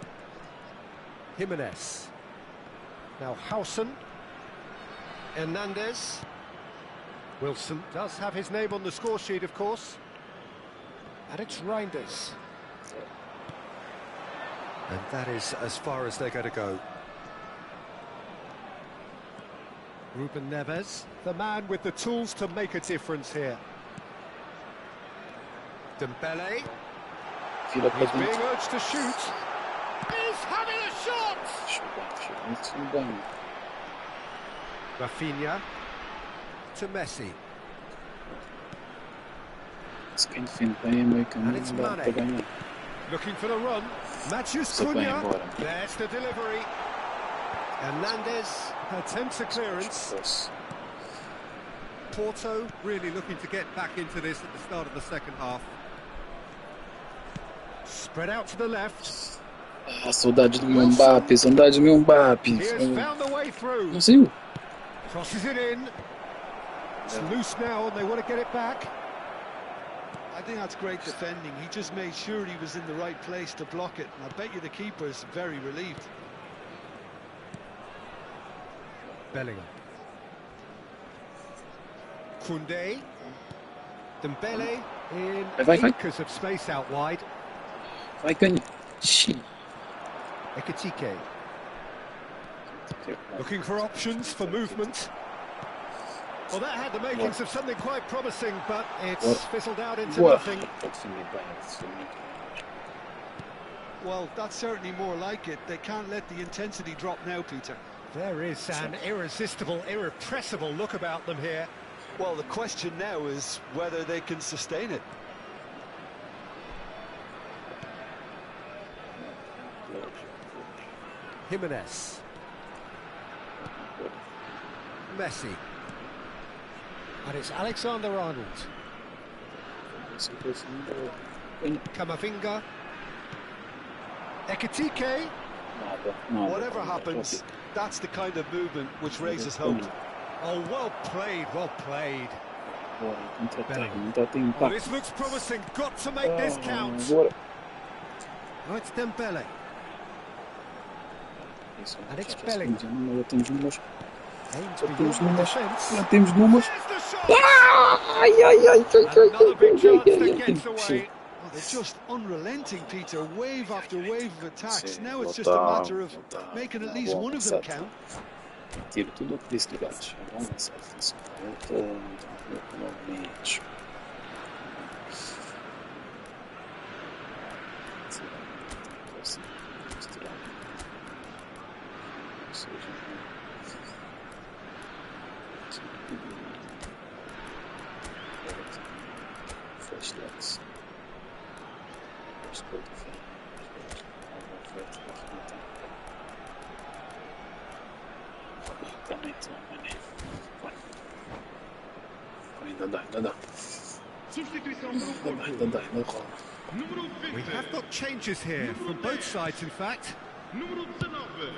Jimenez. Now Howson. Hernandez. Wilson does have his name on the score sheet, of course. And it's Reinders. And that is as far as they're going to go. Ruben Neves, the man with the tools to make a difference here. Dembele. He's being urged to shoot. He's having a shot! Rafinha to Messi. And it's Mane. Looking for the run. Matheus Cunha. There's the delivery. Hernandez attempts a clearance. Porto really looking to get back into this at the start of the second half. Spread out to the left. Saudade do meu Mbappé, saudade do meu Mbappé. He has found the way through. Não saiu. Crosses it in. It's loose now and they want to get it back. I think that's great defending. He just made sure he was in the right place to block it. And I bet you the keeper's very relieved. Bellingham. Koundé. Dembele in acres of space out wide. Vai, Cani. Ekitike. Looking for options for movement. Well, that had the makings of something quite promising, but it's fizzled out into nothing. Well, that's certainly more like it. They can't let the intensity drop now, Peter. There is an irresistible, irrepressible look about them here. Well, the question now is whether they can sustain it. Jimenez. Messi. And it's Alexander-Arnold. Camavinga. Ekitike. Whatever happens, that's the kind of movement which raises hope. Oh, well played, well played. Well, this looks promising. Got to make this count. Oh, it's Dembele. And it's Bellingham. Temos números. Ai, ai, ai, Another big chance that gets away. Well, they're just unrelenting, Peter. Wave after wave of attacks. Now it's just a matter of making at least one of them count. Tiro tudo o que disse ligados. Vamos lançar isso. Novamente. Flashlights. Ainda dá. We have got changes here from both sides, in fact. Número 19.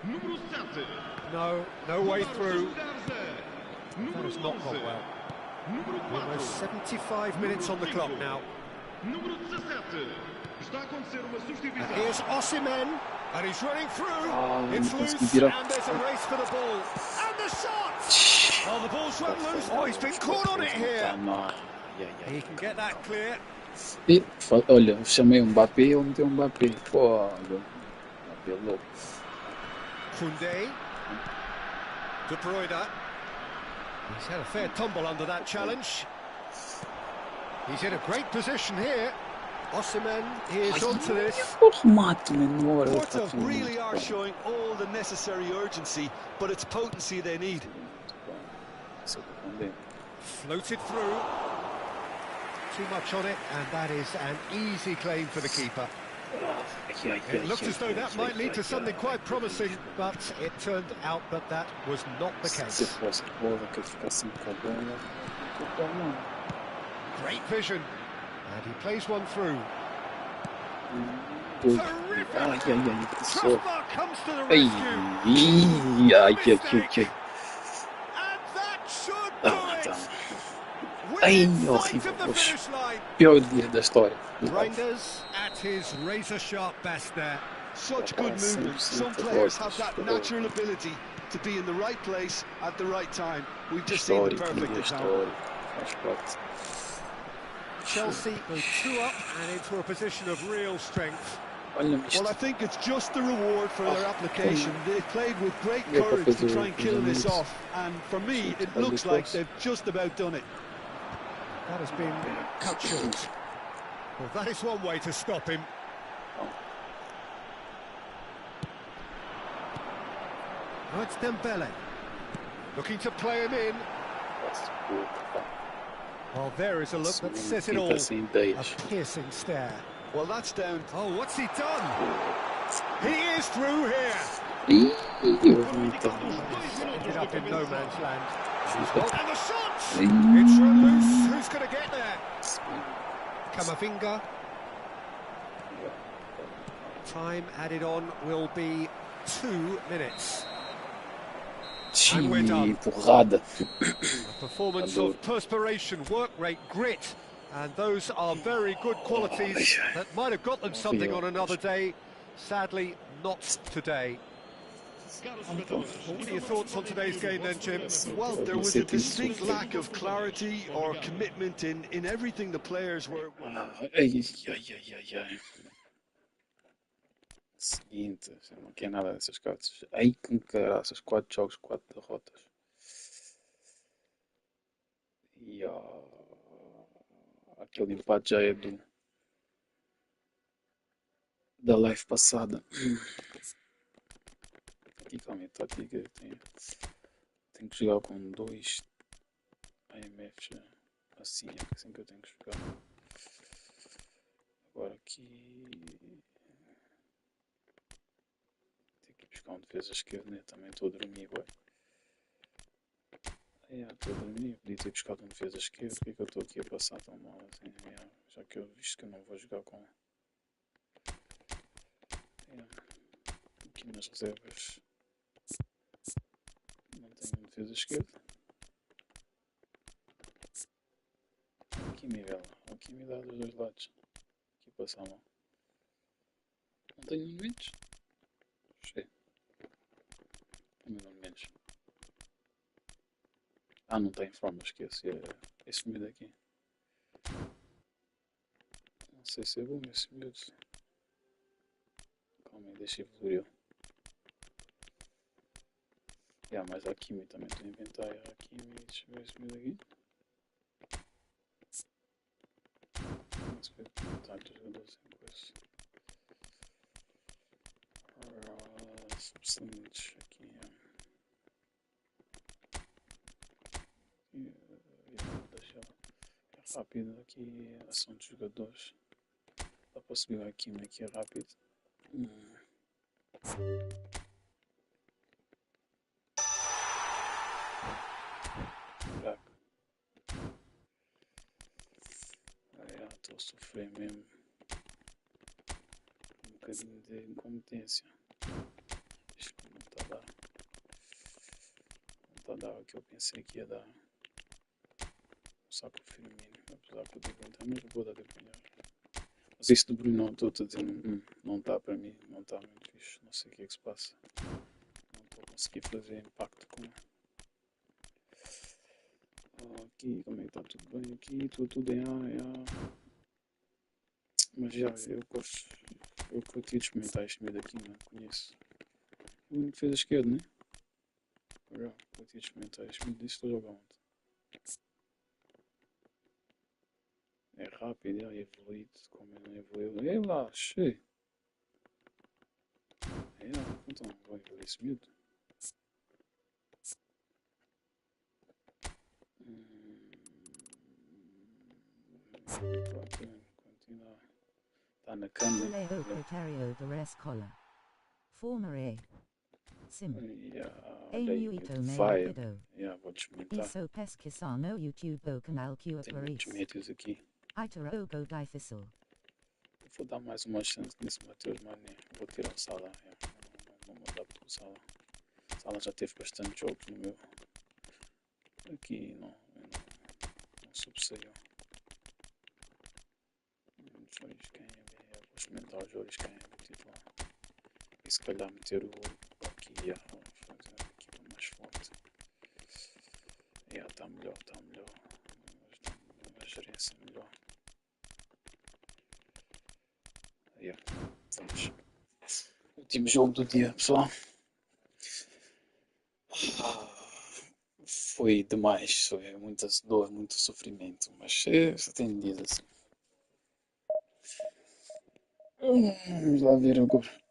Número 7. No way through. Número That has not gone 11. well. Número 4. Almost 75 minutes on the clock now. Número 17. Está a acontecer uma substituição. And here's Osimhen, and he's running through. It's loose, virar. and there's a race for the ball. And the shot! Oh, the ball's run loose. Oh, he's been caught on it here. He can get that clear. E, olha, eu chamei Mbappé e ele meteu Mbappé. Pô, Mbappé louco. Koundé. De Bruyne. He's had a fair tumble under that challenge. He's in a great position here. Osimhen is onto this. Remate, mano. Porto really are showing all the necessary urgency, but it's potency they need. Floated through. Too much on it, and that is an easy claim for the keeper. It looked as though that might lead to something quite promising, but it turned out that that was not the case. Great vision, and he plays one through. Terrific! Crossbar comes to the rescue. Mistake. And that should do it. Within sight of the finish line. Pior dia da história. Reinders at his razor-sharp best there. Such good movement. Some players have that natural ability to be in the right place at the right time. We've just seen the perfect example. Chelsea go 2 up and into a position of real strength. Well, I think it's just the reward for their application. They played with great courage to try and kill this off, and for me, it looks like they've just about done it. That has been cut short. Well, that is one way to stop him. Now it's Dembele. Looking to play him in. Well, there is a look that says it all. A piercing stare. Well, that's down. Oh, what's he done? He is through here. Ended up in no man's land. And the shot! It's run loose. Who's going to get there? Camavinga. Time added on will be 2 minutes. And we're done. A performance of perspiration, work rate, grit. And those are very good qualities that might have got them something on another day. Sadly, not today. What are your thoughts on today's game then, Jim? Well, there was a distinct lack of clarity or commitment in everything the players were. Seguinte, não quer nada dessas cartas. Ai, com caraças, 4 jogos, 4 derrotas. E aquele empate já é da live passada. Aqui, calma aí, tática. Tenho que jogar com 2 IMFs assim, é assim que eu tenho que jogar. Agora aqui. Tenho que buscar um defesa esquerda, né? Também estou a dormir, ué. Estou a dormir, podia ter buscado um defesa esquerda. Porque é que eu estou aqui a passar tão mal assim? Já que eu visto que eu não vou jogar com. Aqui nas reservas não tenho um defesa esquerda. Aqui Miguel, aqui me dá dos dois lados. Aqui passar mal. Não tenho monumentos. Cheio. Monumentos. Não tem forma, esqueci. Esse miúdo aqui. Não sei se é bom esse miúdo. Calma aí, deixa evoluir. Mas a Kimi também estou a inventar. A Kimi, deixa eu ver esse miúdo aqui. Vamos ver tantos jogadores sem coisa. Subsequentes aqui. Deixar rápido aqui a ação dos jogadores. Dá para subir a Kimi aqui rápido. Fraco. Estou a sofrer mesmo. Um bocadinho de incompetência. Isto não está a dar. Não está a dar o que eu pensei que ia dar. Só que o Firmino, apesar que eu digo então, mas vou dar de apanhar. Mas isso do Bruno, estou a dizer, não está para mim, não está muito fixe. Não sei o que é que se passa. Não estou a conseguir fazer impacto com. Aqui, como é que está tudo bem? Aqui, tudo em A. Mas já, eu curti de experimentar este meio daqui, não conheço. O único que fez a esquerda, né? Olha, vou ter de experimentar. Este estou a jogar ontem. É rápido, é evoluído. Como é evoluído? É lá, cheio. É, então, vai evoluir esse miúdo. Continuar. Está na cama. Leo Criterio de Rescola. Former Sim. Enuito Vai. Meio Vou desmontar. Isso pesquisar no YouTube o canal que Tem muitos médios aqui. Iterogo difícil. Vou dar mais uma chance nesse Matheus Mané. Vou tirar o Sala. Não mandar para o Sala. O Sala já teve bastante jogos no meu. Aqui não sobressaiu. Joris quem é? Vou experimentar o Joris quem é o titular. E se calhar meter o aqui fazer a equipa mais forte. Está melhor. A gerência melhor. Vamos. Último jogo do dia, pessoal. Foi demais, foi muita dor, muito sofrimento, mas só tem dias assim. Vamos lá ver agora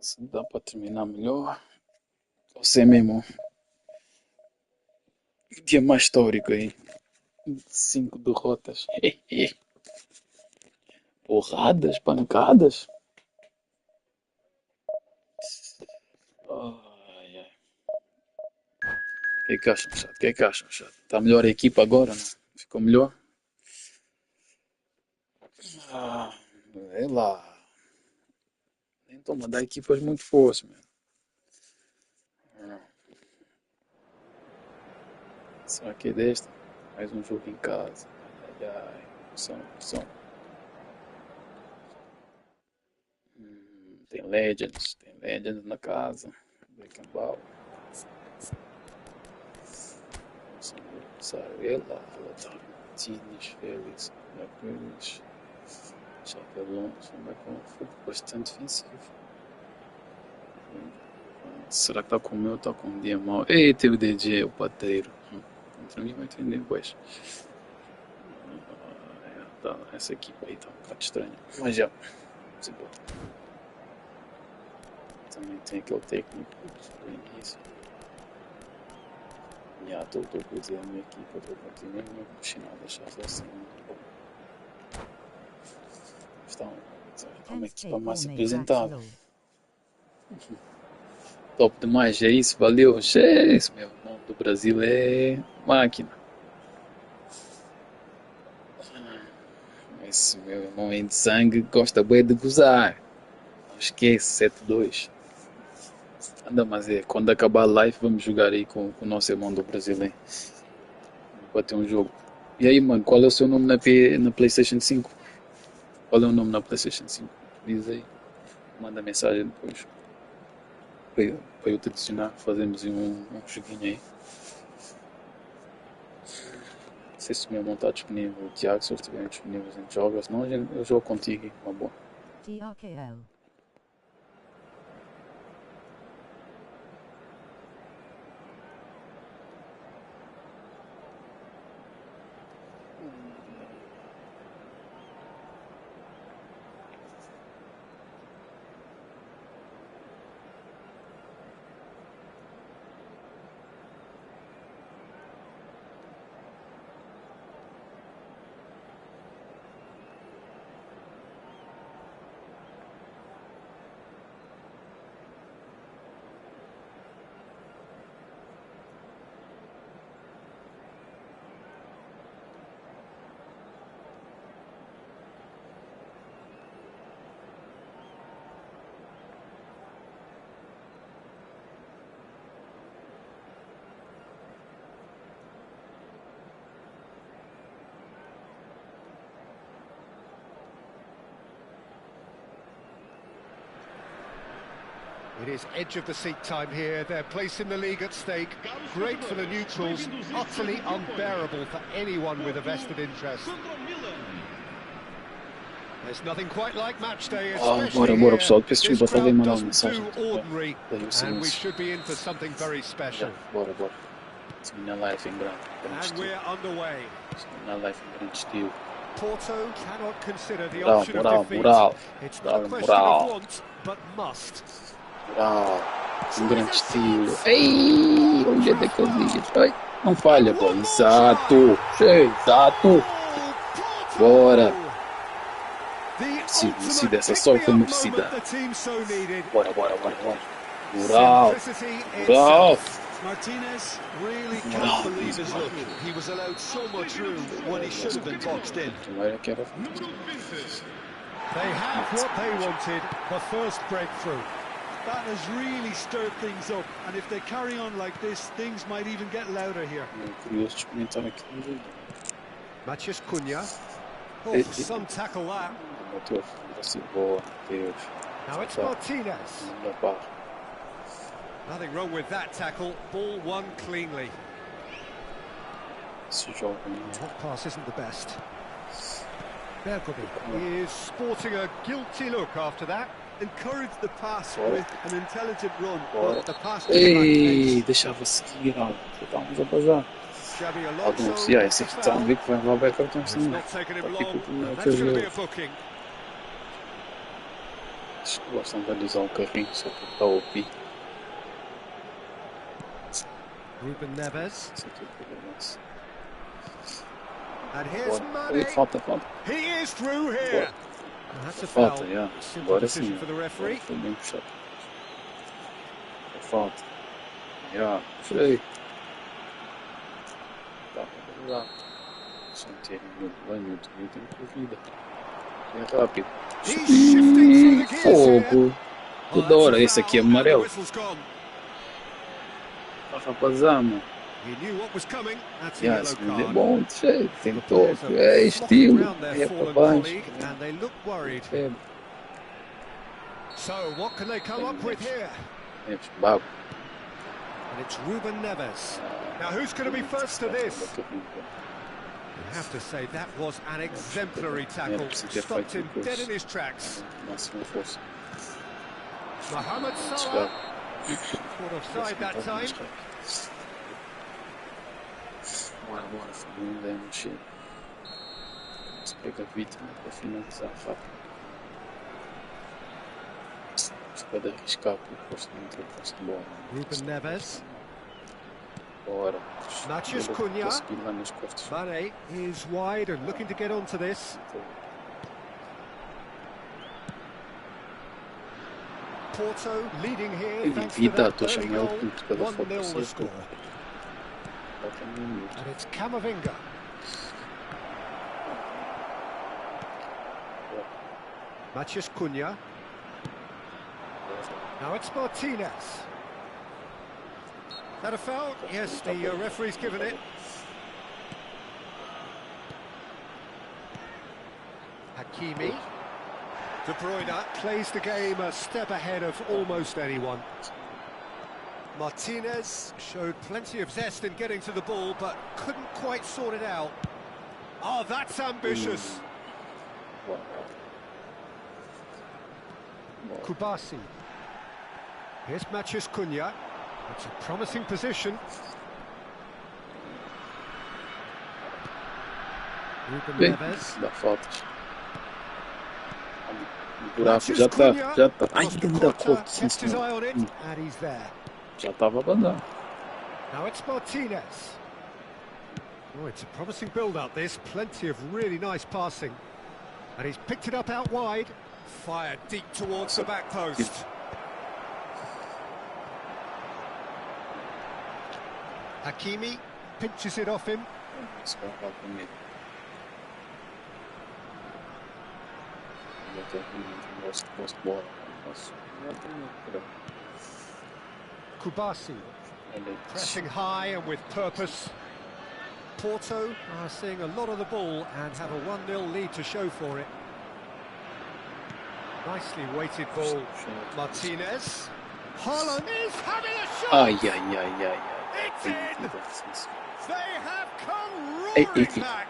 se dá para terminar melhor. Ou se é mesmo o dia mais histórico aí. 5 derrotas. Porradas, pancadas. Ai, ai. O que é que acham, chato? O que é que acham, chato? Está melhor a equipa agora, não? Ficou melhor? É lá. Nem estou a mandar equipas muito fortes, mano. Será que é desta? Mais um jogo em casa. Ai, opção. Tem Legends na casa. Breaking Ball. Sarela, Lautaro Martínez, Félix, Marquinhos, Xabi Alonso, foi bastante ofensivo. Será que está com o meu? Está com um dia mau? Ei, teve o DJ, o pateiro. Contra mim vai entender, pois. Essa equipa aí está um bocado estranha. Mas já, vamos embora. Também tem aquele técnico do início. Estou a dizer a minha equipa, estou a continuar a minha chinada, deixar assim. Está uma equipa mais apresentável. Top demais, é isso, valeu. É isso, meu. O nome do Brasil é máquina. Esse meu irmão é de sangue, gosta bem de gozar. Não esquece, 7-2. Anda, mas quando acabar a live, vamos jogar aí com o nosso irmão do Brasil, hein? Bater um jogo. E aí, mano, qual é o seu nome na PlayStation 5? Qual é o nome na PlayStation 5? Diz aí. Manda mensagem depois. Para eu te adicionar. Fazemos um joguinho aí. Não sei se o meu irmão está disponível. O Tiago, se eles estiverem disponíveis, a gente joga. Senão eu jogo contigo. Uma boa. TRKL. It is edge of the seat time here. Their place in the league at stake. Great for the neutrals, utterly unbearable for anyone with a vested interest. There's nothing quite like match day, Bora, especially bora, here. pessoal. Peço This desculpa, estava a crowd mandar uma doesn't mensagem. do ordinary, Daí o and we silêncio. should be in for something very special. Bora, bora. Minha live em grande And estilo. we're underway. Minha live em grande estilo. Porto cannot consider the Moral, option of moral, defeat. moral. It's Moral, not a question moral. of want, but must. Moral. Em grande estilo. Ei, onde é daqueles? Ai, não falha, bola. Exato. Exato. Bora. Merecida, essa só foi merecida. Bora, bora, bora, bora. Moral. Moral. Martinez really can't believe his luck. He was allowed so much room when he should have been boxed in. They have what they wanted, the first breakthrough. That has really stirred things up, and if they carry on like this, things might even get louder here. Curioso de experimentar aqui no jogo. Mathias Cunha. Oh, some tackle that. Bateu, boa, Deus. Now it's Martinez. Nothing wrong with that tackle. Ball won cleanly. Esse jogo. That pass isn't the best. Bergovi is sporting a guilty look after that. Encourage the pass with an intelligent run, but the pass Ei, deixava seguir, estávamos a bazar. Algum se esse aqui está a ver que vai lá ver cartão assim. That's going to be a booking. Acho que gostam de usar o carrinho só para estar o pi. Ruben Neves. And Here's Mane. Falta. He is through here. That's a Falta, foul. yeah. Simple Agora decision sim. for the referee. Foi bem puxado. Falta. Yeah, puxei. Tá, vamos lá. Só ter minuto de vida. É rápido. He's shifting through the gears here. Fogo. Toda hora. Esse aqui é amarelo. Rapazama. He knew what was coming. That's a Yes, yellow é card. bom, tentou, é estilo, é para baixo. And they look worried. É, So what can they come up with here? bago. And it's Ruben Neves. Now who's going to be first to this? You have to say that was an exemplary tackle. Stopped him dead in his tracks. Máxima força. Mohamed Salah caught offside that time. Bora, segundo é mexer. Se pega a vítima para finalizar rápido. Se pode arriscar porque gosto muito da posse de bola. Ruben Neves. Bora. Mathias Cunha. Conseguir lá nas costas. Mane is wide and looking to get onto this. Porto leading here thanks to that early goal. 1-0 the score. And it's Camavinga. Mathias Cunha. Now it's Martinez. Is that a foul? Yes, the referee's given it. Hakimi. De Bruyne plays the game a step ahead of almost anyone. Martinez showed plenty of zest in getting to the ball, but couldn't quite sort it out. Oh, that's ambitious. Kubasi. Here's Mathias Cunha. It's a promising position. Ruben Neves. Dá faltas. Buraco, já está. Ai, ainda corte, sim senhor. And he's there. Já estava abandonado. Now it's Martinez. Oh, it's a promising build-up, this. Plenty of really nice passing. And he's picked it up out wide. Fired deep towards the back post. Hakimi pinches it off him. Kubasi pressing high and with purpose. Porto are seeing a lot of the ball and have a 1-0 lead to show for it. Nicely weighted ball. Martinez. Holland is having a shot! Ai. It's in! They have come roaring back!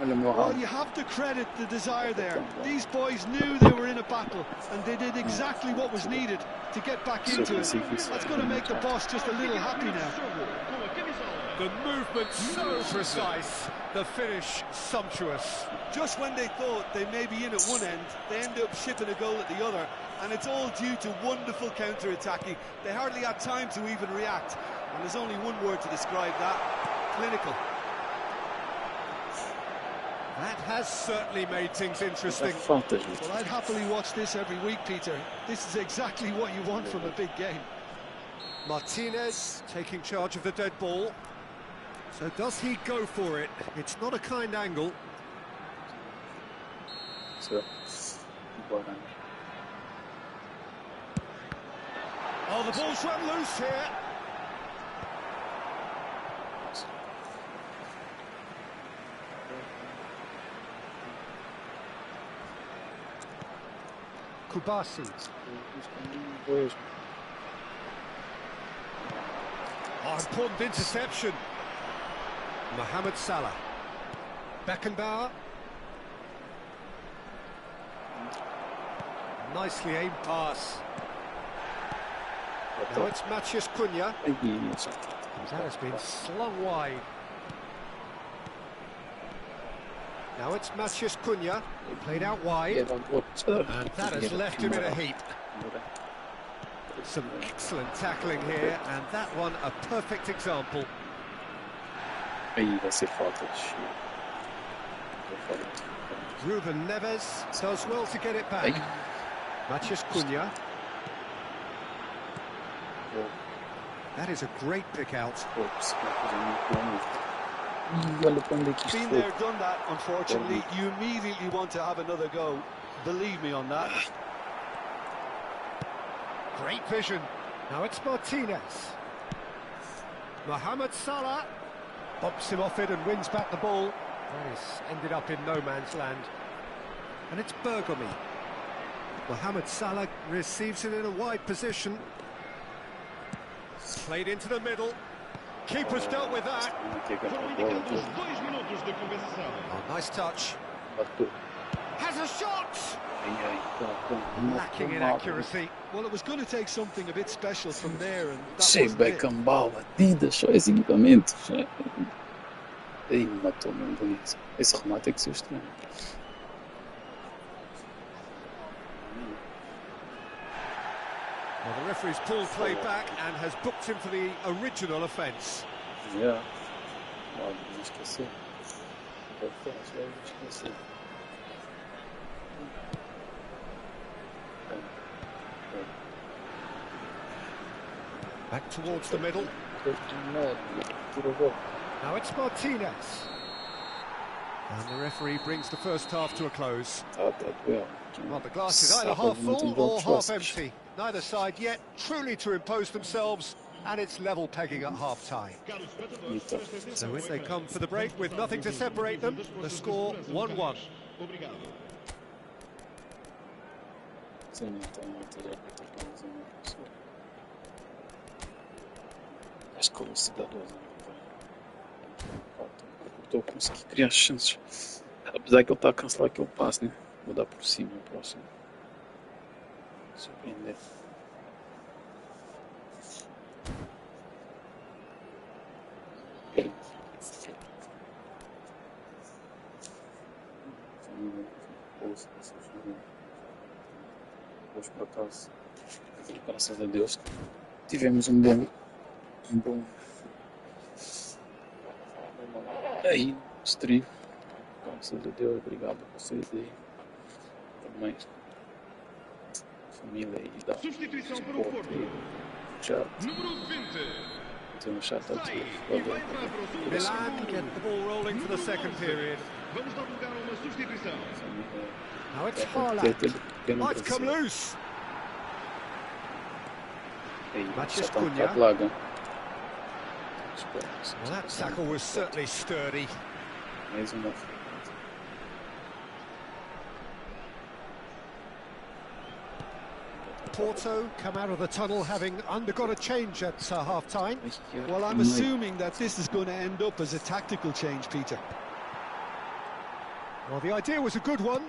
Olha o meu Well, rabo. you have to credit the desire there. These boys knew they were in a battle, and they did exactly what was needed to get back into it. That's going to make the boss just a little happy now. The movement so precise, the finish sumptuous. Just when they thought they may be in at one end, they end up shipping a goal at the other, and it's all due to wonderful counter-attacking. They hardly had time to even react, and there's only one word to describe that: clinical. That has certainly made things interesting. Falta, gente. Well, I'd happily watch this every week, Peter. This is exactly what you want from a big game. Martinez taking charge of the dead ball. So does he go for it? It's not a kind angle. So, bora. Oh, the ball's run loose here. Kubasi. Oh, important interception. Mohamed Salah. Beckenbauer. Nicely aimed pass. Now it's Matheus Cunha. That has been slung wide. Now it's Matheus Cunha. Played out wide. And that has left him in a heap. Some excellent tackling here, and that one a perfect example. Aí vai ser falta. Ruben Neves does well to get it back. Matheus Cunha. That is a great pick out. Been there, done that, unfortunately. You immediately want to have another go. Believe me on that. Great vision. Now it's Martinez. Mohamed Salah bumps him off it and wins back the ball. That is ended up in no man's land. And it's Bergomi. Mohamed Salah receives it in a wide position. Played into the middle. Keeper's dealt with that. Oh, nice touch. Has a shot! Lacking in accuracy. Well, it was going to take something a bit special from there, and that Cheio wasn't it. Beckenbauer, batida, só esse equipamento. Aí me matou mesmo bonito. Esse remate é que se estranho. Well, the referee's pulled play back and has booked him for the original offence. Yeah. Não esqueci. Esqueci. Back towards the middle. Now it's Martinez. And the referee brings the first half to a close. Well, the glass is either half full or half empty. Neither side yet truly to impose themselves, and it's level pegging at half-time. So in they come for the break with nothing to separate them. The score 1-1. Acho que eu vou se dar 12. Estou a conseguir criar chances. Apesar que ele está a cancelar aquele passe, né? Vou dar por cima no próximo. Surpreender. Hoje por acaso, graças a Deus, tivemos um bom aí, stream. Graças a Deus, obrigado a vocês aí. Também. Família aí da Substituição para o Porto. Chat. Número 20. Tem um chat aqui. Vai entrar para o segundo Milan tempo. get the ball rolling for the second period. Vamos dar lugar a uma substituição. Now it's Haaland. Might come loose. Matheus Cunha. Plaga. Well, that tackle was certainly sturdy. Mais uma. Porto come out of the tunnel having undergone a change at half-time. Well, I'm assuming that this is going to end up as a tactical change, Peter. Well, the idea was a good one.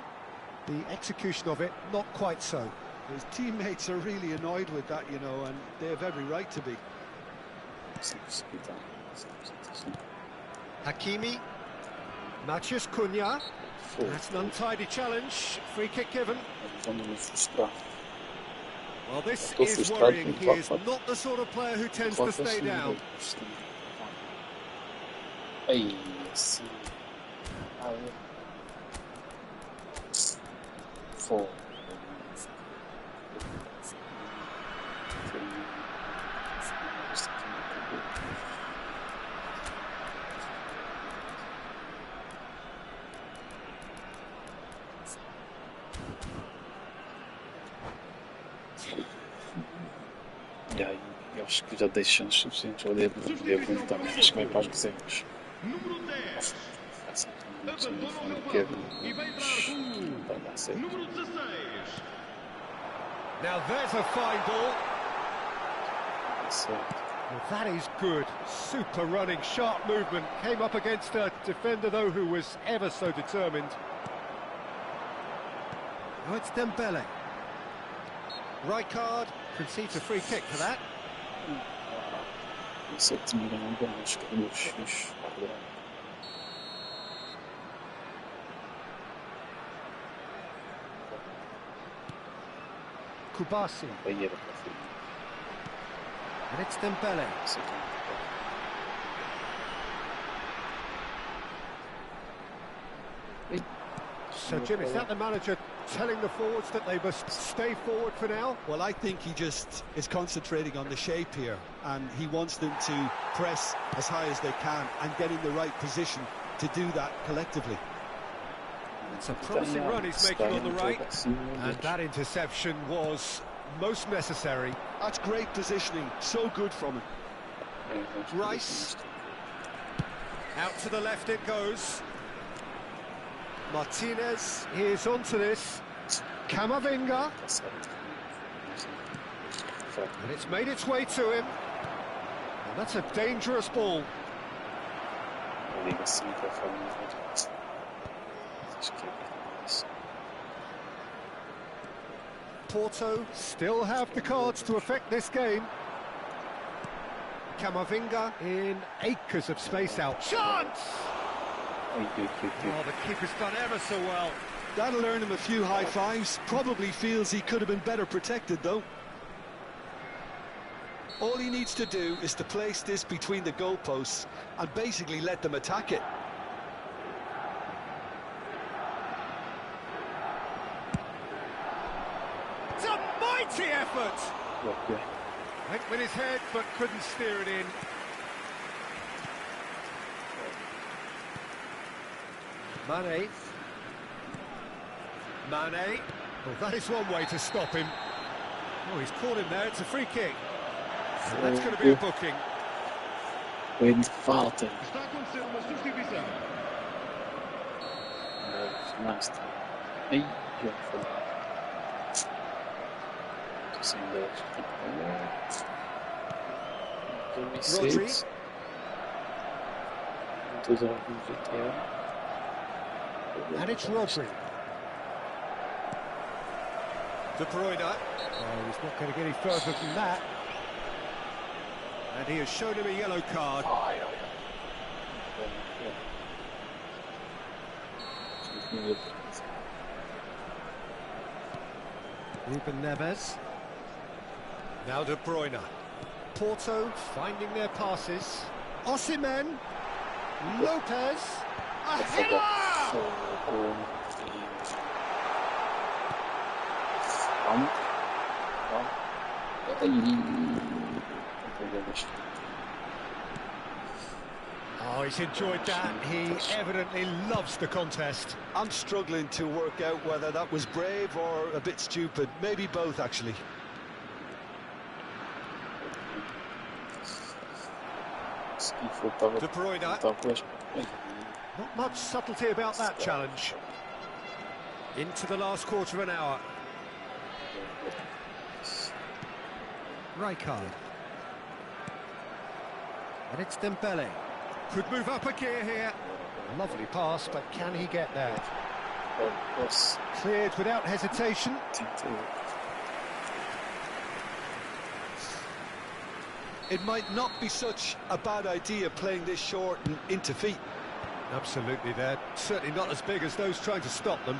The execution of it, not quite so. His teammates are really annoyed with that, you know, and they have every right to be. Hakimi. Matheus Cunha. That's an untidy challenge. Free kick given. Well, this is worrying. He is not the sort of player who tends to stay down. Aí, sim. Four. E aí, eu acho que já dei chances suficientes ao Devo também. Acho que vai para as reservas. Número 10. Abandona o Que é relvado e vai entrar não vai dar o certo. número 16. Now there's a fine ball. Certo. Well, that is good. Super running, sharp movement. Came up against a defender, though, who was ever so determined. Now it's Dembele. Rijkaard concedes a free kick for that. Isso é que me engano bem, acho que é dos Kubasi. Aí era para frente. And it's Dembele. Isso aqui. So, Jim, is that the manager telling the forwards that they must stay forward for now? Well, I think he just is concentrating on the shape here, and he wants them to press as high as they can and get in the right position to do that collectively. It's a promising run he's making on the right. And that interception was most necessary. That's great positioning, so good from him. Rice. Out to the left it goes. Martinez is onto this. Camavinga. And it's made its way to him. And that's a dangerous ball. Porto still have the cards to affect this game. Camavinga in acres of space out. Chance! Oh, the keeper's done ever so well. That'll earn him a few high fives. Probably feels he could have been better protected, though. All he needs to do is to place this between the goalposts and basically let them attack it. It's a mighty effort! Went with his head, but couldn't steer it in. Mane. Well, that is one way to stop him. Oh, he's caught him there. It's a free kick. And that's going to be a booking. Waiting to falta. Está a acontecer uma substituição. Nice. Aí, já foi. Tô sem ideia. Rodri. And it's Rodri. De Bruyne. Oh, he's not going to get any further than that. And he has shown him a yellow card. Ruben Neves. Now De Bruyne. Porto finding their passes. Osimhen. Lopez. A header! Oh, he's enjoyed that. He evidently loves the contest. I'm struggling to work out whether that was brave or a bit stupid. Maybe both, actually. De Bruyne. Not much subtlety about that challenge. Into the last quarter of an hour. Rijkaard. And it's Dembele. Could move up a gear here. Lovely pass, but can he get there? Posso. Cleared without hesitation. It might not be such a bad idea playing this short and into feet. Absolutely, they're certainly not as big as those trying to stop them.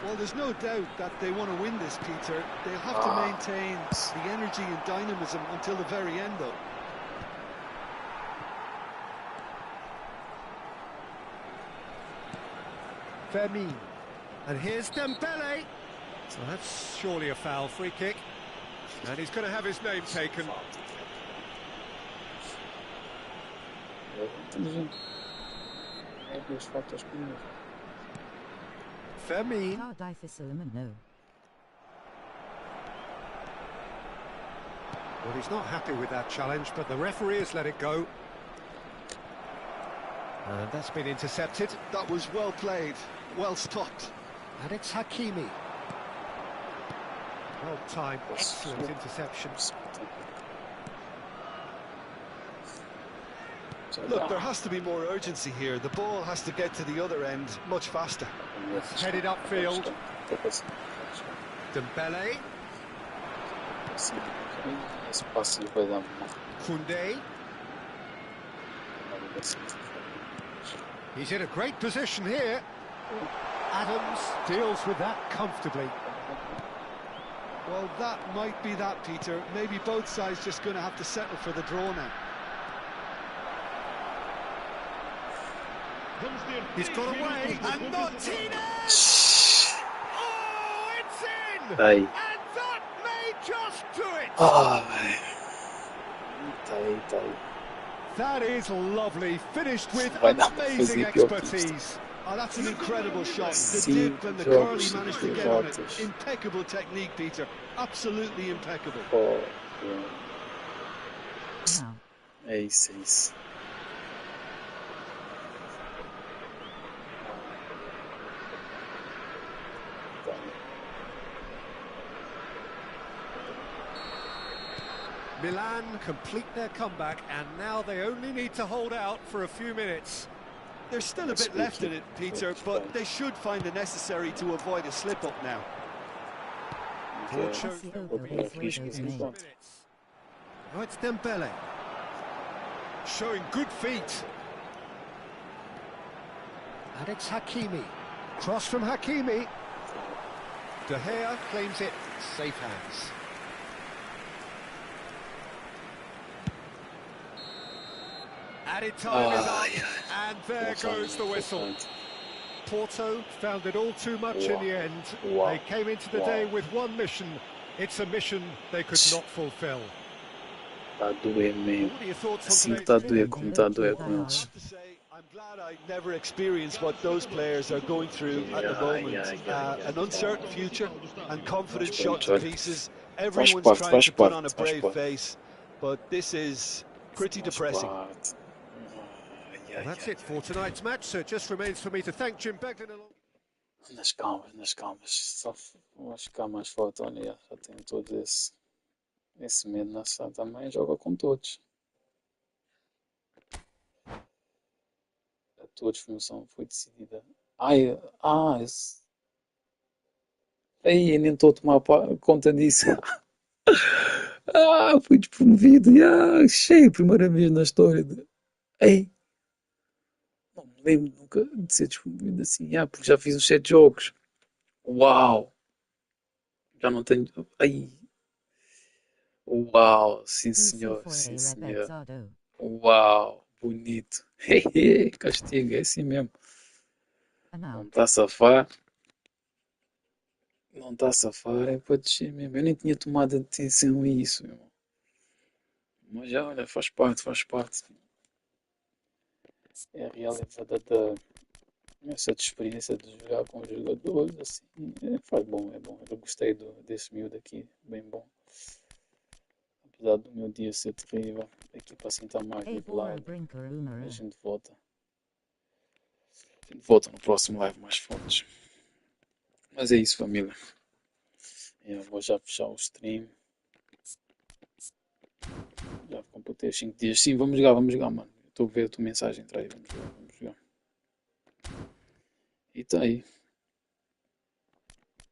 Well, there's no doubt that they want to win this, Peter. They'll have to maintain the energy and dynamism until the very end, though. Fermin. And here's Dembele. So that's surely a foul, free kick. And he's going to have his name taken. Fermin. How difícil no. Well, he's not happy with that challenge, but the referee has let it go. And that's been intercepted. That was well played, well stopped. And it's Hakimi. Well timed, excellent interception. Look, there has to be more urgency here. The ball has to get to the other end much faster. Headed upfield. Dembele. Koundé. He's in a great position here. Adams deals with that comfortably. Well, that might be that, Peter. Maybe both sides just going to have to settle for the draw now. He's got away, and Martinez! Oh, it's in! Tá aí. And that may just do it! Ah, velho. Tá aí. That is lovely, finished with Vai dar pra amazing fazer pior que expertise. Oh, that's an incredible shot. The Sim, dip and the jogos, curly managed to sim, get on it. jogos. Impeccable technique, Peter. Absolutely impeccable. Oh, Now. é isso, é isso. Milan complete their comeback, and now they only need to hold out for a few minutes. There's still a bit left in it, Peter, but they should find the necessary to avoid a slip-up now. Porto. Minutes. Oh, it's Dembele. Showing good feet. And it's Hakimi. Cross from Hakimi. De Gea claims it. Safe hands. Added time is up, and there goes the whistle. Porto found it all too much in the end. They came into the day with one mission. It's a mission they could not fulfill. Tá a doer mesmo. What are your thoughts Assim on que tá a today's doer, como tá a doer com eles. I have to say, I'm glad I never experienced what those players are going through at the moment. An uncertain future and confidence shot to pieces. Everyone's trying to put on a brave face, but this is pretty depressing. Well, that's it for tonight's match, so it just remains for me to thank Jim Beglin along. Nas calmas. Só vou ficar mais forte, olha, já tenho todo esse medo na sala também, joga com todos. A todos, função foi decidida. Esse... Aí, eu nem estou a tomar conta disso. Fui despromovido, cheio, primeira vez na história. Ei, não me lembro nunca de ser despromovido assim, porque já fiz os 7 jogos. Uau! Já não tenho... Ai! Uau! Sim senhor, sim senhor. Uau! Bonito. Castigo, é assim mesmo. Não está a safar. Não está a safar, é para descer mesmo. Eu nem tinha tomado atenção a isso, meu irmão. Mas já, olha, faz parte. É a realidade essa experiência de jogar com os jogadores, assim, faz bom, é bom. Eu gostei desse miúdo aqui, bem bom. Apesar do meu dia ser terrível, a equipa assim está mais nivelada. A gente volta. No próximo live mais fortes. Mas é isso, família. Eu vou já fechar o stream. Já completei os 5 dias. Sim, vamos jogar, mano. Estou a ver a tua mensagem, vamos jogar. E tá aí.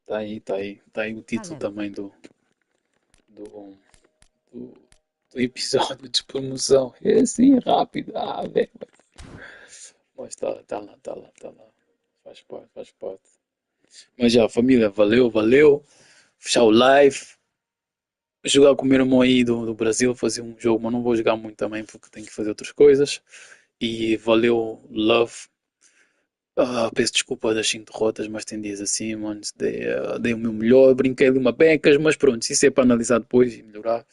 Tá aí, tá aí. Tá aí o título Hello. também do, do, do episódio de promoção. É assim, rápido. Ah, velho. Mas tá lá, tá lá, tá lá. Faz parte, faz parte. Mas já, família, valeu, valeu. Fechar o live. Jogar com o meu irmão aí do Brasil, fazer um jogo, mas não vou jogar muito também porque tenho que fazer outras coisas. E valeu, love. Peço desculpa das 5 derrotas, mas tem dias assim, mano. Dei o meu melhor, brinquei de uma becas, mas pronto, isso é para analisar depois e melhorar,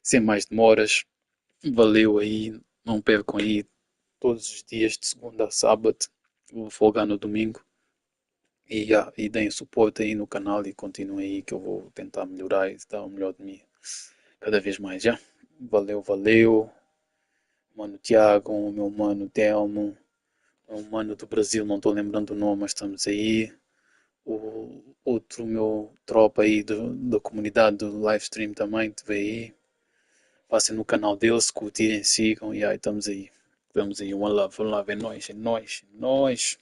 sem mais demoras. Valeu aí, não percam aí todos os dias de segunda a sábado. Vou folgar no domingo. E deem suporte aí no canal e continuem aí que eu vou tentar melhorar e dar o melhor de mim cada vez mais, já. Valeu, valeu. Mano Tiago, o meu mano Telmo, o mano do Brasil, não estou lembrando o nome, mas estamos aí. O outro meu tropa aí da comunidade do live stream também, te vê aí. Passem no canal deles, curtirem, sigam e aí estamos aí. Estamos aí, one love, é nóis, é nóis, é nóis.